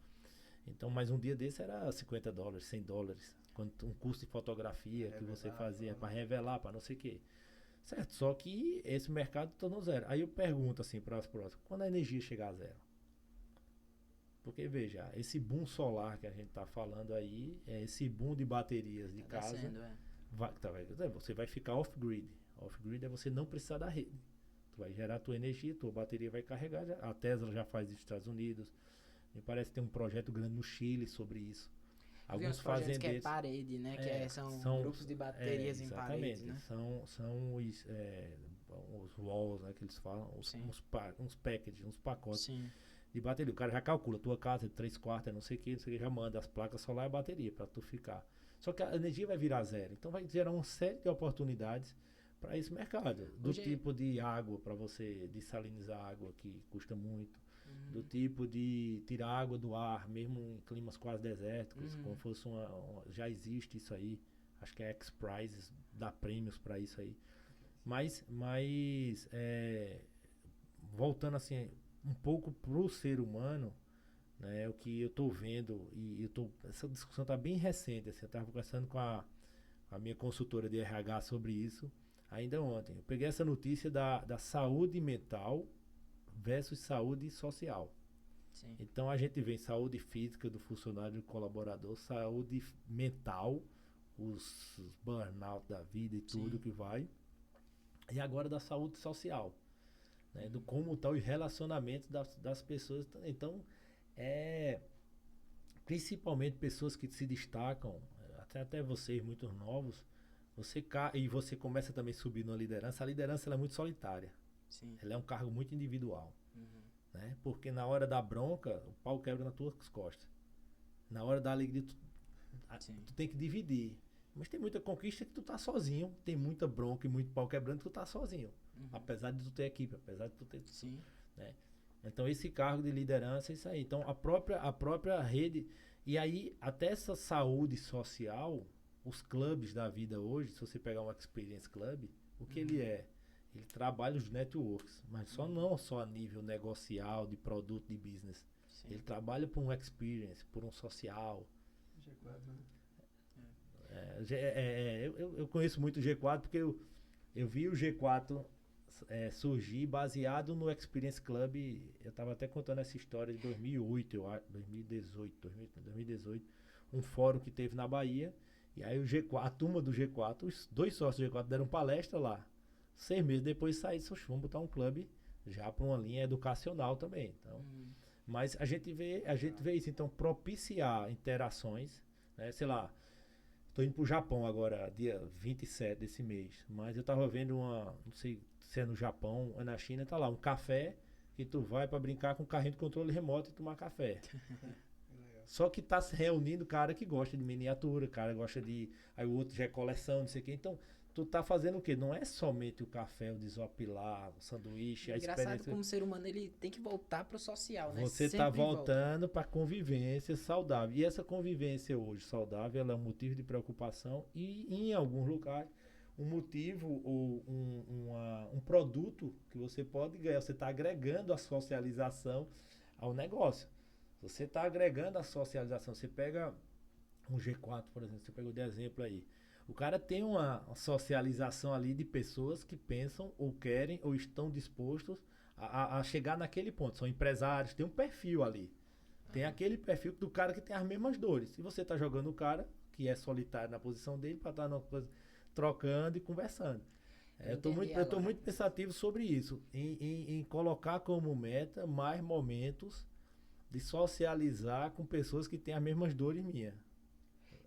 Então, mais um dia desse era $50, $100, quando um curso de fotografia que você fazia para revelar, para não sei o quê. Certo, só que esse mercado tornou zero. Aí eu pergunto assim para as próximas, quando a energia chegar a zero? Porque veja, esse boom solar que a gente está falando aí, esse boom de baterias de casa, você vai ficar off-grid. Off-grid é você não precisar da rede. Tu vai gerar tua energia, tua bateria vai carregar. A Tesla já faz isso nos Estados Unidos. Me parece que tem um projeto grande no Chile sobre isso. Alguns fazendeiros que é parede, né? São grupos de baterias em parede, né? São os walls, né? Que eles falam, uns packages, uns pacotes de bateria. O cara já calcula, tua casa é 3 quartos, não sei o que, já manda as placas solar e a bateria para tu ficar. Só que a energia vai virar zero. Então vai gerar uma série de oportunidades para esse mercado. Do tipo de água, para você dessalinizar água, que custa muito. Do tipo de tirar água do ar, mesmo em climas quase desérticos, como fosse já existe isso aí. Acho que a X-Prizes dá prêmios para isso aí. Mas voltando assim um pouco pro ser humano, né, o que eu tô vendo, essa discussão tá bem recente, assim, eu tava conversando com a minha consultora de RH sobre isso ainda ontem. Eu peguei essa notícia da saúde mental versus saúde social. Sim. Então a gente vê saúde física do funcionário, do colaborador, saúde mental, os burnout da vida e tudo que vai, e agora da saúde social, né? Do como está os relacionamentos das pessoas. Então principalmente pessoas que se destacam, até vocês muito novos, você começa também a subir na liderança. A liderança ela é muito solitária. Sim. Ela é um cargo muito individual, né? Porque na hora da bronca, o pau quebra nas tuas costas. Na hora da alegria, tu tem que dividir. Mas tem muita conquista que tu tá sozinho. Tem muita bronca e muito pau quebrando que tu tá sozinho. Apesar de tu ter equipe, apesar de tu ter... Né? Então esse cargo de liderança é isso aí. Então a própria rede... E aí, até essa saúde social, os clubes da vida hoje, se você pegar um Experience Club, o que ele é? Ele trabalha os networks, mas não só a nível negocial, de produto, de business. Ele trabalha por um experience, por um social. Eu conheço muito o G4 porque eu vi o G4 surgir baseado no Experience Club. Eu estava até contando essa história de 2008, eu acho, 2018, um fórum que teve na Bahia. E aí a turma do G4, os 2 sócios do G4 deram palestra lá. 6 meses depois vamos botar um clube já para uma linha educacional também. Então, mas a gente vê isso. Então, propiciar interações, né? Sei lá, estou indo para o Japão agora, dia 27 desse mês, mas eu estava vendo não sei se é no Japão ou na China, tá lá, um café que tu vai para brincar com um carrinho de controle remoto e tomar café. Só que tá se reunindo cara que gosta de miniatura, cara gosta de... Aí o outro já é coleção, não sei o quê. Então, tu tá fazendo o quê? Não é somente o café, o desopilar, o sanduíche, a experiência. Como ser humano, ele tem que voltar pro social, né? Você tá voltando pra convivência saudável. E essa convivência hoje saudável, ela é um motivo de preocupação e, em alguns lugares, um motivo ou um produto que você pode ganhar. Você tá agregando a socialização ao negócio. Você está agregando a socialização. Você pega um G4, por exemplo, você pegou de exemplo aí. O cara tem uma socialização ali de pessoas que pensam ou querem ou estão dispostos a chegar naquele ponto. São empresários, tem um perfil ali. Tem aquele perfil do cara que tem as mesmas dores. E você está jogando o cara que é solitário na posição dele para estar trocando e conversando. Eu tô muito pensativo sobre isso. Em colocar como meta mais momentos de socializar com pessoas que têm as mesmas dores minhas.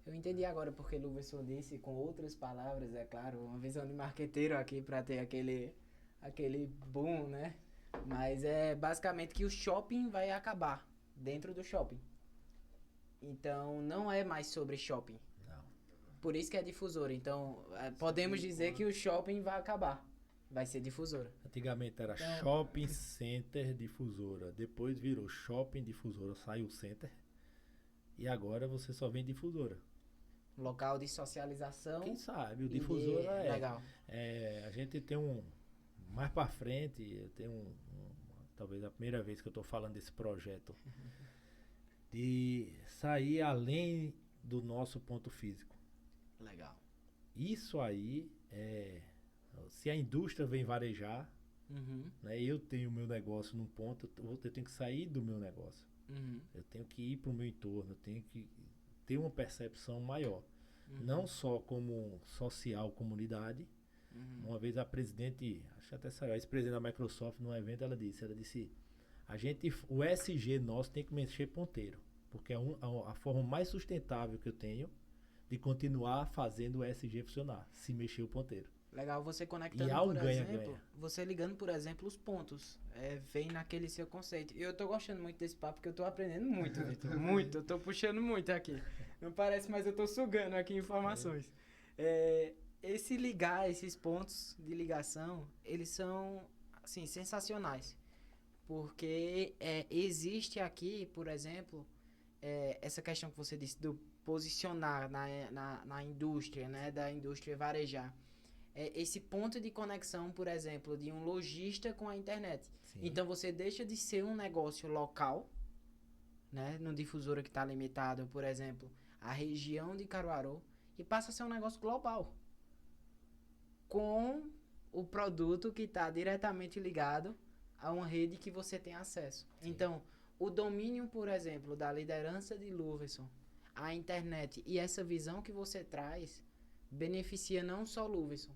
Eu entendi agora porque Luverson disse, com outras palavras, é claro, uma visão de marqueteiro aqui para ter aquele boom, né? Mas é basicamente que o shopping vai acabar dentro do shopping. Então não é mais sobre shopping. Não. Por isso que é difusora. Então podemos dizer que o shopping vai acabar. Vai ser difusora. Antigamente era Então, shopping center difusora. Depois virou shopping difusora, saiu o center. E agora você só vem difusora. Local de socialização. Quem sabe, o e de- difusora Legal. a gente tem mais pra frente, eu tenho talvez a primeira vez que eu tô falando desse projeto, de sair além do nosso ponto físico. Legal. Isso aí, se a indústria vem varejar, Uhum. né, eu tenho o meu negócio num ponto, eu tenho que sair do meu negócio. Uhum. Eu tenho que ir para o meu entorno, eu tenho que ter uma percepção maior. Uhum. Não só como social comunidade. Uhum. Uma vez a presidente, acho que até saiu, a ex-presidente da Microsoft num evento, ela disse, o SG nosso tem que mexer ponteiro, porque é a forma mais sustentável que eu tenho de continuar fazendo o SG funcionar, se mexer o ponteiro. Legal, você conectando, E há um por ganha-ganha. exemplo, você ligando, por exemplo, os pontos. Vem naquele seu conceito. E eu tô gostando muito desse papo, porque eu tô aprendendo muito, Vitor. Muito, eu tô puxando muito aqui. Não parece, mas eu tô sugando aqui informações. Esse ligar, esses pontos de ligação, eles são, assim, sensacionais. Porque existe aqui, por exemplo, essa questão que você disse do posicionar na indústria, né? Da indústria varejar. Esse ponto de conexão, por exemplo, de um lojista com a internet. Sim. Então você deixa de ser um negócio local, né, no difusora que está limitado, por exemplo, a região de Caruaru, e passa a ser um negócio global, com o produto que está diretamente ligado a uma rede que você tem acesso. Sim. Então, o domínio, por exemplo, da liderança de Luverson, a internet e essa visão que você traz, beneficia não só Luverson,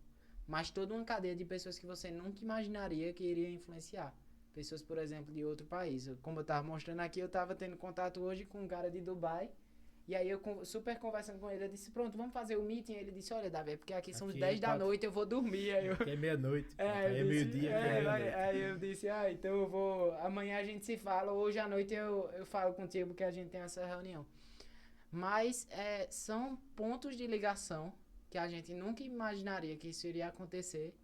mas toda uma cadeia de pessoas que você nunca imaginaria que iria influenciar. Pessoas, por exemplo, de outro país. Como eu estava mostrando aqui, eu estava tendo contato hoje com um cara de Dubai. E aí eu super conversando com ele, eu disse, pronto, vamos fazer o meeting. Ele disse, olha, Davi, porque aqui são Aqui 10 da 4. noite, eu vou dormir. Aí eu, Aqui é meia-noite, eu é disse, meio-dia, aqui é meia-noite. aí eu disse, então eu vou, amanhã a gente se fala, hoje à noite eu falo contigo, porque a gente tem essa reunião. Mas são pontos de ligação que a gente nunca imaginaria que isso iria acontecer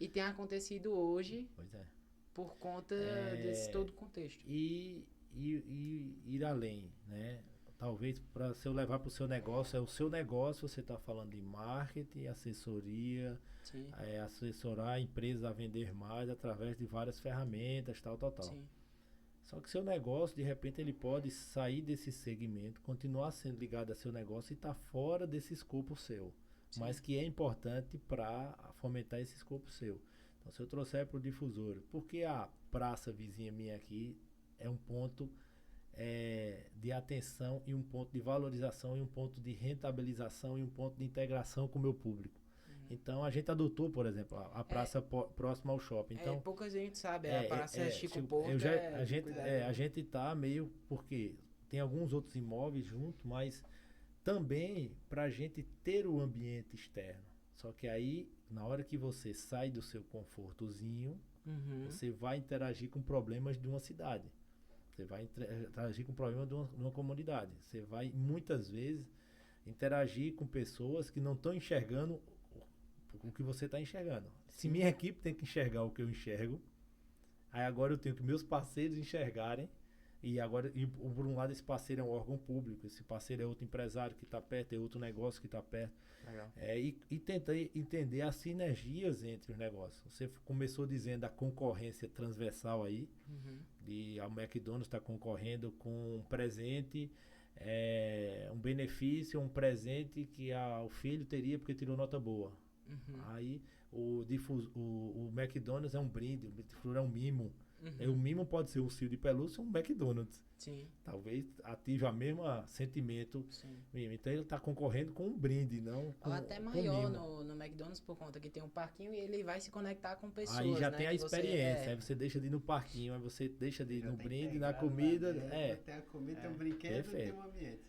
e tem acontecido hoje Pois é. por conta desse todo contexto. E ir além, né? Talvez para se eu levar para o seu negócio, é o seu negócio, você está falando de marketing, assessoria, Sim. Assessorar a empresa a vender mais através de várias ferramentas, tal. Sim. Só que seu negócio, de repente, ele pode sair desse segmento, continuar sendo ligado a seu negócio e estar fora desse escopo seu. Sim. Mas que é importante para fomentar esse escopo seu. Então, se eu trouxer para o difusor, porque a praça vizinha minha aqui é um ponto de atenção e um ponto de valorização e um ponto de rentabilização e um ponto de integração com o meu público. Então, a gente adotou, por exemplo, a praça próxima ao shopping. Então, pouca gente sabe, a praça Chico tipo, Porto a gente tá meio, porque tem alguns outros imóveis junto, mas também para a gente ter o ambiente externo. Só que aí, na hora que você sai do seu confortozinho, você vai interagir com problemas de uma cidade. Você vai interagir com problemas de uma comunidade. Você vai, muitas vezes, interagir com pessoas que não estão enxergando o que você está enxergando. Se minha equipe tem que enxergar o que eu enxergo, aí agora eu tenho que meus parceiros enxergarem. E agora, por um lado, esse parceiro é um órgão público, esse parceiro é outro empresário que está perto, é outro negócio que está perto. Legal. E tentar entender as sinergias entre os negócios. Você começou dizendo a concorrência transversal aí, e a McDonald's está concorrendo com um presente, um benefício, um presente que o filho teria porque tirou nota boa. Aí o McDonald's é um brinde, o Difusor é um mimo. O mimo pode ser um cio de pelúcia ou um McDonald's. Sim. Talvez ative o mesmo sentimento. Sim. Então ele está concorrendo com um brinde, não com Ou até com maior mimo. no McDonald's, por conta que tem um parquinho e ele vai se conectar com pessoas, Aí já né, tem a que você experiência. Aí você deixa de ir no parquinho, aí você deixa de ir Já no tem brinde, integrado na comida. lá dentro, É. Tem a comida, tem um brinquedo, tem Perfeito. um ambiente.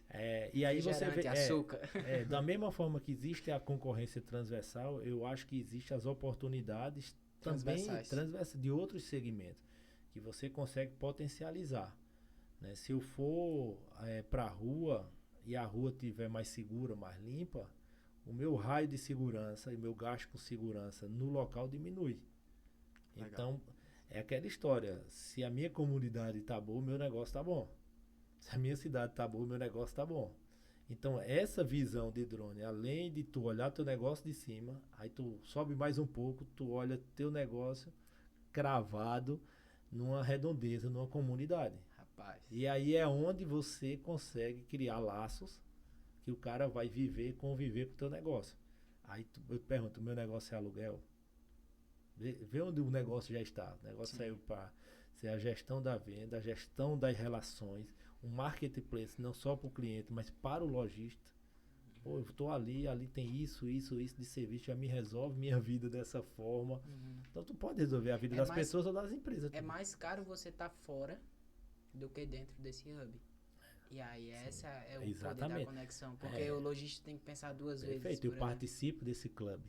E aí você refrigerante, vê. açúcar. Da mesma forma que existe a concorrência transversal, eu acho que existem as oportunidades também transversais de outros segmentos que você consegue potencializar. Né? Se eu for para a rua e a rua tiver mais segura, mais limpa, o meu raio de segurança e meu gasto com segurança no local diminui. Legal. Então, é aquela história. Se a minha comunidade está boa, o meu negócio está bom. Se a minha cidade está boa, o meu negócio está bom. Então, essa visão de drone, além de tu olhar teu negócio de cima, aí tu sobe mais um pouco, tu olha teu negócio cravado numa redondeza, numa comunidade. Rapaz. E aí é onde você consegue criar laços que o cara vai viver, conviver com o teu negócio. Aí eu te pergunto, meu negócio é aluguel? Vê onde o negócio já está. O negócio saiu para ser a gestão da venda, a gestão das relações, um marketplace, não só para o cliente, mas para o lojista. Pô, eu estou ali tem isso de serviço, já me resolve minha vida dessa forma. Então tu pode resolver a vida das pessoas ou das empresas. É mais caro você estar fora do que dentro desse hub. E aí essa é o poder da conexão. Porque o lojista tem que pensar duas vezes. Perfeito, eu participo desse clube.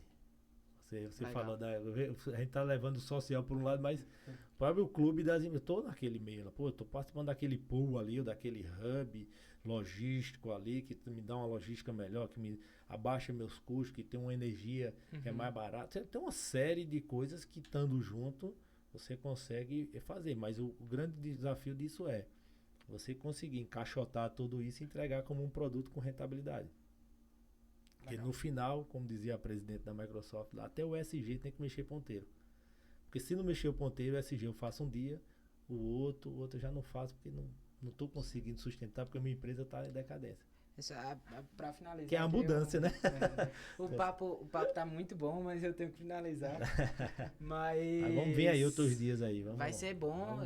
Você Legal. falou a gente tá levando o social por um lado, mas o próprio clube eu tô naquele meio lá, pô, eu tô participando daquele pool ali, ou daquele hub logístico ali, que me dá uma logística melhor, que me abaixa meus custos, que tem uma energia que é mais barata. Tem uma série de coisas que estando junto, você consegue fazer, mas o grande desafio disso é você conseguir encaixotar tudo isso e entregar como um produto com rentabilidade. Porque no final, como dizia a presidente da Microsoft, lá, até o SG tem que mexer ponteiro. Porque se não mexer o ponteiro, o SG eu faço um dia, o outro eu já não faço porque não estou conseguindo sustentar, porque a minha empresa está em decadência. Para finalizar. Que é a mudança, né? O papo tá muito bom, mas eu tenho que finalizar. Mas vamos ver aí outros dias aí. Vai ser bom.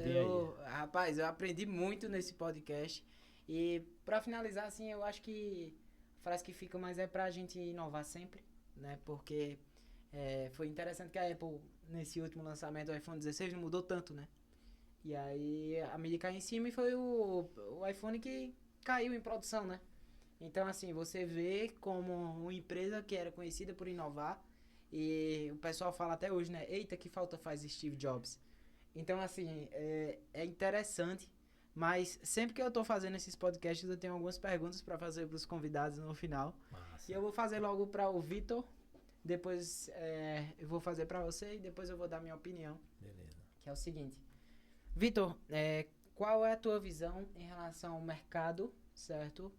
Rapaz, eu aprendi muito nesse podcast. E para finalizar, assim, eu acho que a frase que fica mais é pra gente inovar sempre, né? Porque foi interessante que a Apple, nesse último lançamento do iPhone 16, não mudou tanto, né? E aí a mídia caiu em cima e foi o iPhone que caiu em produção, né? Então, assim, você vê como uma empresa que era conhecida por inovar, e o pessoal fala até hoje, né? Eita, que falta faz Steve Jobs. Então, assim, é interessante, mas sempre que eu tô fazendo esses podcasts, eu tenho algumas perguntas para fazer pros convidados no final. Massa. E eu vou fazer logo para o Vitor, depois eu vou fazer para você e depois eu vou dar minha opinião. Beleza. Que é o seguinte. Vitor, qual é a tua visão em relação ao mercado, certo?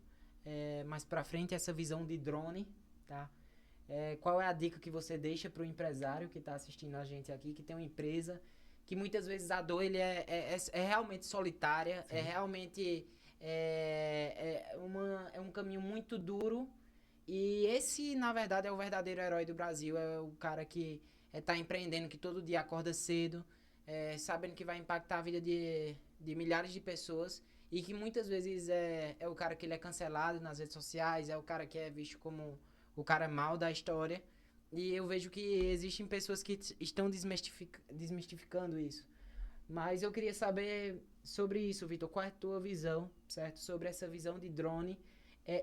Mais pra frente, essa visão de drone, tá? Qual é a dica que você deixa pro empresário que tá assistindo a gente aqui, que tem uma empresa, que muitas vezes a dor ele é realmente solitária, Sim. é realmente um caminho muito duro, e esse, na verdade, é o verdadeiro herói do Brasil, é o cara que tá empreendendo, que todo dia acorda cedo, sabendo que vai impactar a vida de milhares de pessoas, e que muitas vezes é o cara que ele é cancelado nas redes sociais, é o cara que é visto como o cara mal da história. E eu vejo que existem pessoas que estão desmistificando isso. Mas eu queria saber sobre isso, Vitor. Qual é a tua visão, certo? Sobre essa visão de drone.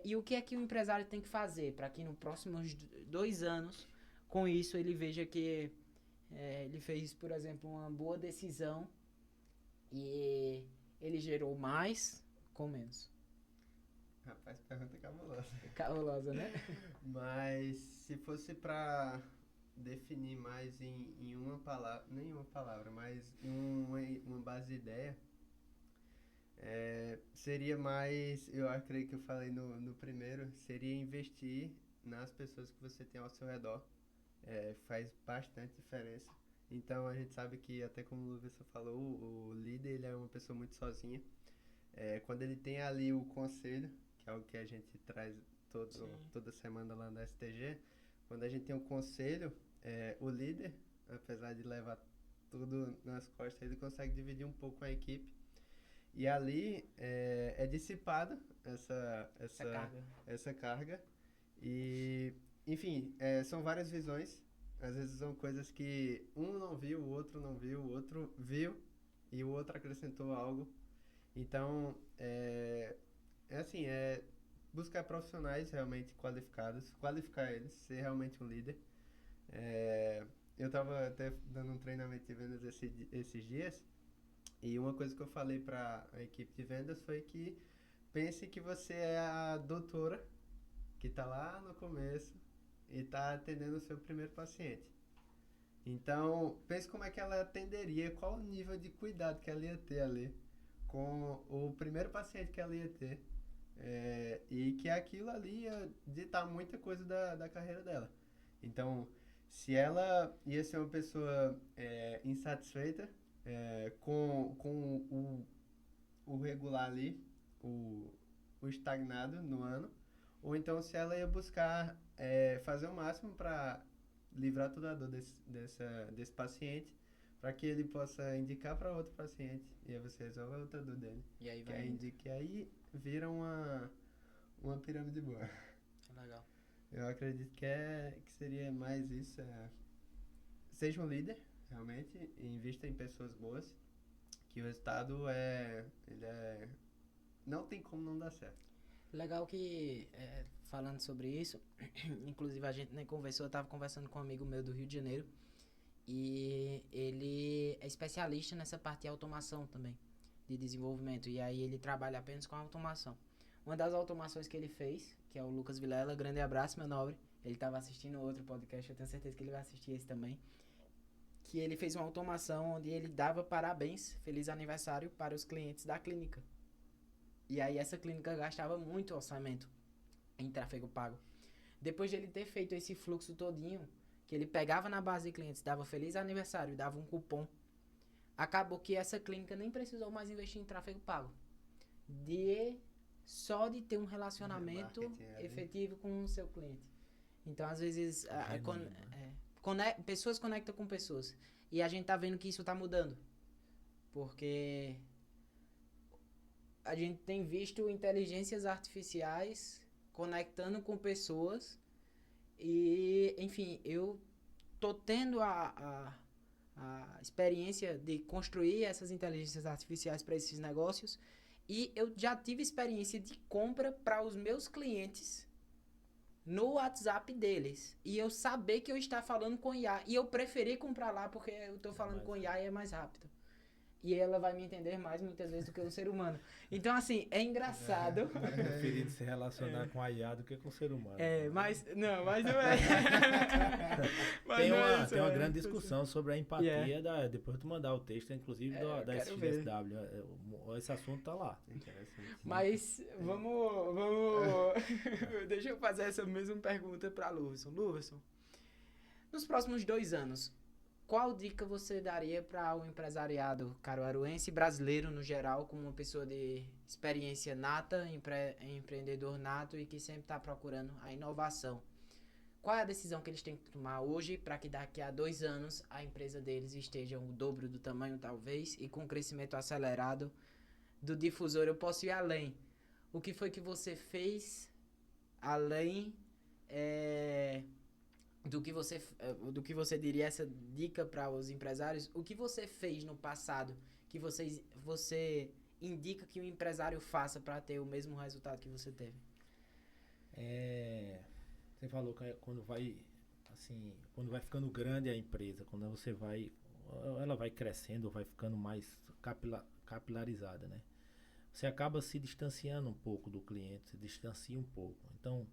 E o que é que o empresário tem que fazer para que nos próximos 2 anos, com isso, ele veja que ele fez, por exemplo, uma boa decisão e ele gerou mais com menos. Rapaz, pergunta cabulosa. Cabulosa, né? Mas se fosse pra definir mais em uma palavra, nem uma palavra, mas uma base de ideia, seria mais, eu acredito que eu falei no primeiro, seria investir nas pessoas que você tem ao seu redor. Faz bastante diferença. Então a gente sabe que, até como o Luverson falou, o líder ele é uma pessoa muito sozinha. Quando ele tem ali o conselho, que é o que a gente traz toda semana lá na STG, quando a gente tem o conselho, o líder, apesar de levar tudo nas costas, ele consegue dividir um pouco a equipe. E ali é dissipado essa carga. E, enfim, são várias visões. Às vezes são coisas que um não viu, o outro não viu, o outro viu e o outro acrescentou algo. Então, assim, buscar profissionais realmente qualificados, qualificar eles, ser realmente um líder. Eu estava até dando um treinamento de vendas esses dias, e uma coisa que eu falei para a equipe de vendas foi que pense que você é a doutora que está lá no começo e está atendendo o seu primeiro paciente. Então, pense como é que ela atenderia, qual o nível de cuidado que ela ia ter ali com o primeiro paciente que ela ia ter. E que aquilo ali ia ditar muita coisa da carreira dela. Então, se ela ia ser uma pessoa insatisfeita com o regular ali, o estagnado no ano, ou então se ela ia buscar fazer o máximo para livrar toda a dor desse paciente, para que ele possa indicar para outro paciente, e aí você resolve a outra dor dele. E aí Que aí vira uma pirâmide boa. Legal. Eu acredito que seria mais isso. Seja um líder, realmente, e invista em pessoas boas, que o resultado não tem como não dar certo. Legal que, falando sobre isso, inclusive a gente nem conversou, eu tava conversando com um amigo meu do Rio de Janeiro, e ele é especialista nessa parte de automação também, de desenvolvimento, e aí ele trabalha apenas com automação. Uma das automações que ele fez, que é o Lucas Vilela, grande abraço, meu nobre, ele tava assistindo outro podcast, eu tenho certeza que ele vai assistir esse também, que ele fez uma automação onde ele dava parabéns, feliz aniversário para os clientes da clínica. E aí essa clínica gastava muito orçamento em tráfego pago. Depois de ele ter feito esse fluxo todinho, que ele pegava na base de clientes, dava feliz aniversário, dava um cupom, acabou que essa clínica nem precisou mais investir em tráfego pago. Só de ter um relacionamento efetivo com o seu cliente. Então, às vezes, pessoas conectam com pessoas. E a gente tá vendo que isso tá mudando. Porque a gente tem visto inteligências artificiais conectando com pessoas e, enfim, eu tô tendo a experiência de construir essas inteligências artificiais para esses negócios e eu já tive experiência de compra para os meus clientes no WhatsApp deles e eu saber que eu estava falando com IA e eu preferi comprar lá porque eu tô falando com IA e é mais rápido. E ela vai me entender mais muitas vezes do que um ser humano. Então, assim, é engraçado. Preferindo se relacionar com a IA do que com o ser humano. Mas não é. Tem uma grande discussão sobre a empatia, depois de tu mandar o texto, inclusive da SXSW. Esse assunto tá lá. Mas vamos deixa eu fazer essa mesma pergunta para Luverson. Luverson, nos próximos 2 anos, qual dica você daria para o empresariado caruaruense brasileiro no geral, como uma pessoa de experiência nata, empreendedor nato e que sempre está procurando a inovação? Qual é a decisão que eles têm que tomar hoje para que daqui a 2 anos a empresa deles esteja o dobro do tamanho talvez e com crescimento acelerado do difusor? Eu posso ir além. O que foi que você fez além do que você diria essa dica para os empresários? O que você fez no passado que você indica que o empresário faça para ter o mesmo resultado que você teve? Você falou que quando vai ficando grande a empresa, ela vai crescendo, vai ficando mais capilarizada, né? Você acaba se distanciando um pouco do cliente, se distancia um pouco. Então,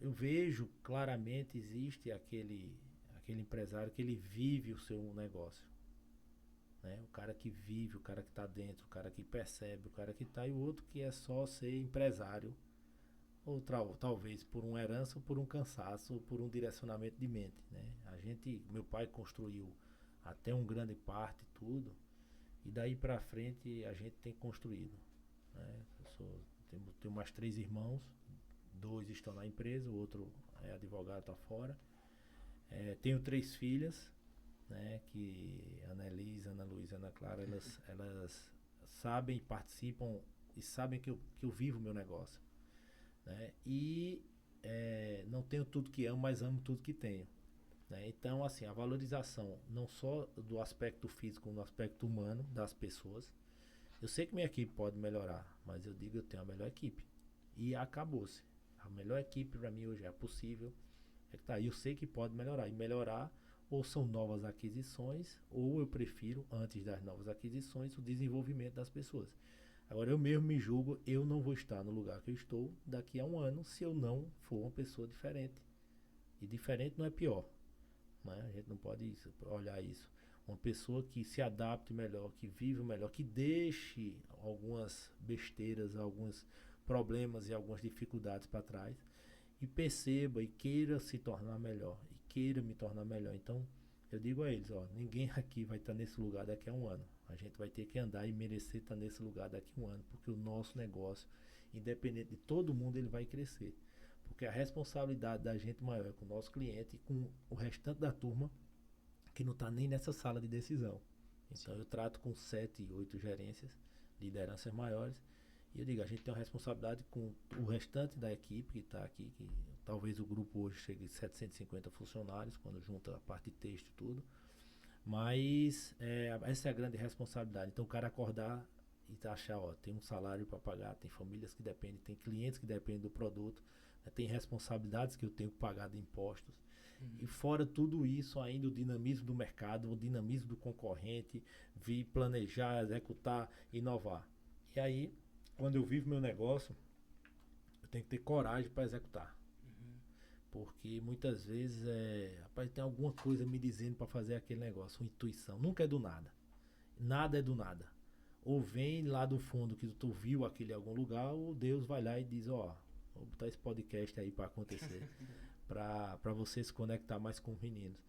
eu vejo claramente existe aquele empresário que ele vive o seu negócio, né? O cara que vive, o cara que está dentro, o cara que percebe, o cara que está, e o outro que é só ser empresário, ou talvez por uma herança, ou por um cansaço, ou por um direcionamento de mente, né? Meu pai construiu até uma grande parte tudo, e daí para frente a gente tem construído, né? Tenho mais 3 irmãos. 2 estão na empresa, o outro é advogado, está fora. Tenho 3 filhas né? Que a Annelise, Ana Luísa, Ana Clara, elas sabem e participam e sabem que eu vivo o meu negócio, né? E não tenho tudo que amo, mas amo tudo que tenho, né? Então, assim, a valorização não só do aspecto físico, como do aspecto humano das pessoas. Eu sei que minha equipe pode melhorar, mas eu digo, eu tenho a melhor equipe. E acabou-se. A melhor equipe para mim hoje é possível. É que tá, eu sei que pode melhorar. E melhorar ou são novas aquisições, ou eu prefiro, antes das novas aquisições, o desenvolvimento das pessoas. Agora, eu mesmo me julgo, eu não vou estar no lugar que eu estou daqui a um ano se eu não for uma pessoa diferente. E diferente não é pior, né? A gente não pode olhar isso. Uma pessoa que se adapte melhor, que vive melhor, que deixe algumas besteiras, alguns problemas e algumas dificuldades para trás e perceba e queira se tornar melhor e queira me tornar melhor. Então eu digo a eles, ó, ninguém aqui vai estar nesse lugar daqui a um ano. A gente vai ter que andar e merecer estar nesse lugar daqui a um ano, porque o nosso negócio, independente de todo mundo, ele vai crescer. Porque a responsabilidade da gente maior é com o nosso cliente e com o restante da turma que não está nem nessa sala de decisão. Então eu trato com 7, 8 gerências, lideranças maiores, e eu digo, a gente tem uma responsabilidade com o restante da equipe que está aqui, que talvez o grupo hoje chegue a 750 funcionários, quando junta a parte de texto e tudo, mas essa é a grande responsabilidade. Então o cara acordar e achar, ó, tem um salário para pagar, tem famílias que dependem, tem clientes que dependem do produto, né, tem responsabilidades que eu tenho que pagar de impostos. E fora tudo isso, ainda o dinamismo do mercado, o dinamismo do concorrente, vir planejar, executar, inovar. E aí, quando eu vivo meu negócio, eu tenho que ter coragem para executar. Porque muitas vezes, rapaz, tem alguma coisa me dizendo para fazer aquele negócio, uma intuição. Nunca é do nada. Nada é do nada. Ou vem lá do fundo que tu viu aquilo em algum lugar, ou Deus vai lá e diz, ó, vou botar esse podcast aí para acontecer. Para você se conectar mais com os meninos.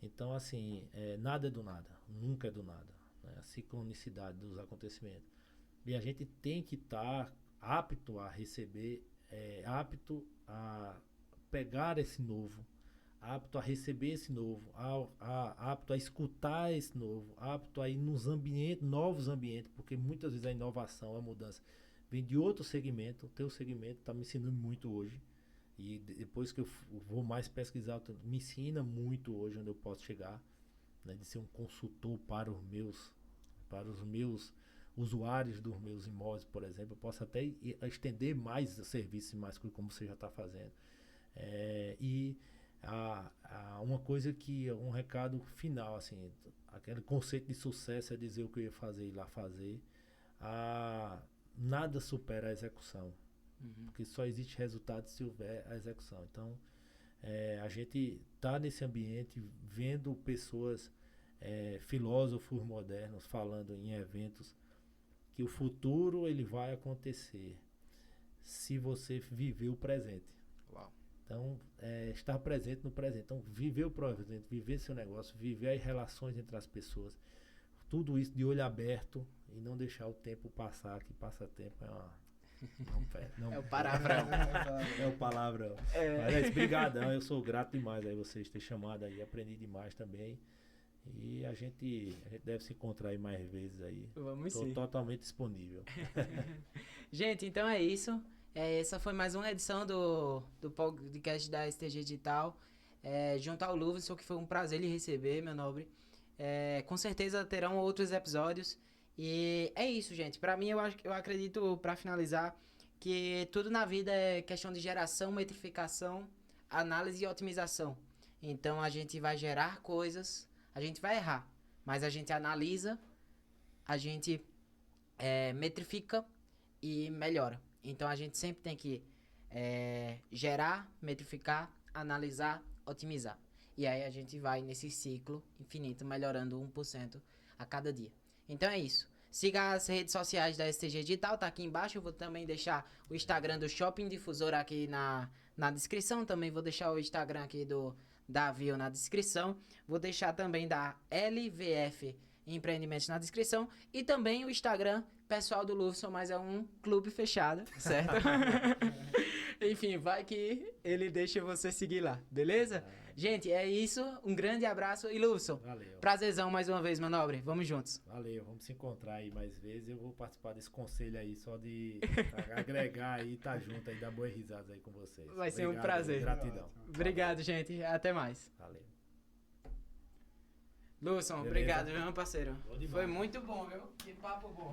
Então, assim, nada é do nada, nunca é do nada, né? A sincronicidade dos acontecimentos. E a gente tem que estar apto a receber, apto a pegar esse novo, apto a receber esse novo, apto a escutar esse novo, apto a ir nos ambientes, novos ambientes, porque muitas vezes a inovação, a mudança vem de outro segmento. O teu segmento está me ensinando muito hoje. E depois que eu vou mais pesquisar, me ensina muito hoje onde eu posso chegar, né, de ser um consultor para os meus usuários dos meus imóveis, por exemplo. Eu posso até estender mais o serviço, mais como você já está fazendo. E uma coisa que, um recado final, assim, aquele conceito de sucesso é dizer o que eu ia fazer e ir lá fazer. Nada supera a execução. Porque só existe resultado se houver a execução. Então, a gente está nesse ambiente vendo pessoas, filósofos modernos falando em eventos que o futuro ele vai acontecer se você viver o presente. Uau. Então, estar presente no presente. Então, viver o presente, viver seu negócio, viver as relações entre as pessoas. Tudo isso de olho aberto e não deixar o tempo passar, que passatempo é uma... Não, é o palavrão. É o palavrão. Mas brigadão, eu sou grato demais aí vocês terem chamado aí, aprendi demais também. E a gente deve se encontrar aí mais vezes aí. Vamos Tô sim. totalmente disponível. Gente, então é isso. Essa foi mais uma edição do podcast da STG Digital. Junto ao Lúcio, que foi um prazer lhe receber, meu nobre. Com certeza terão outros episódios. E é isso, gente. Pra mim, eu acredito, pra finalizar, que tudo na vida é questão de geração, metrificação, análise e otimização. Então, a gente vai gerar coisas, a gente vai errar, mas a gente analisa, a gente metrifica e melhora. Então, a gente sempre tem que gerar, metrificar, analisar, otimizar. E aí, a gente vai nesse ciclo infinito, melhorando 1% a cada dia. Então é isso. Siga as redes sociais da STG Digital, tá aqui embaixo. Eu vou também deixar o Instagram do Shopping Difusor aqui na descrição. Também vou deixar o Instagram aqui do Davi na descrição. Vou deixar também da LVF Empreendimentos na descrição. E também o Instagram pessoal do Lúcio, mas é um clube fechado, certo? Enfim, vai que ele deixa você seguir lá, beleza? Gente, é isso. Um grande abraço. E Lúcio, Valeu. prazerzão mais uma vez, meu nobre. Vamos juntos. Valeu, vamos se encontrar aí mais vezes. Eu vou participar desse conselho aí, só de agregar aí, tá junto aí, dar boas risadas aí com vocês. Vai ser um Obrigado, prazer. Gratidão. Obrigado, gente. Até mais. Valeu. Lúcio, Beleza. obrigado, meu parceiro. Bom demais. Foi muito bom, viu? Que papo bom.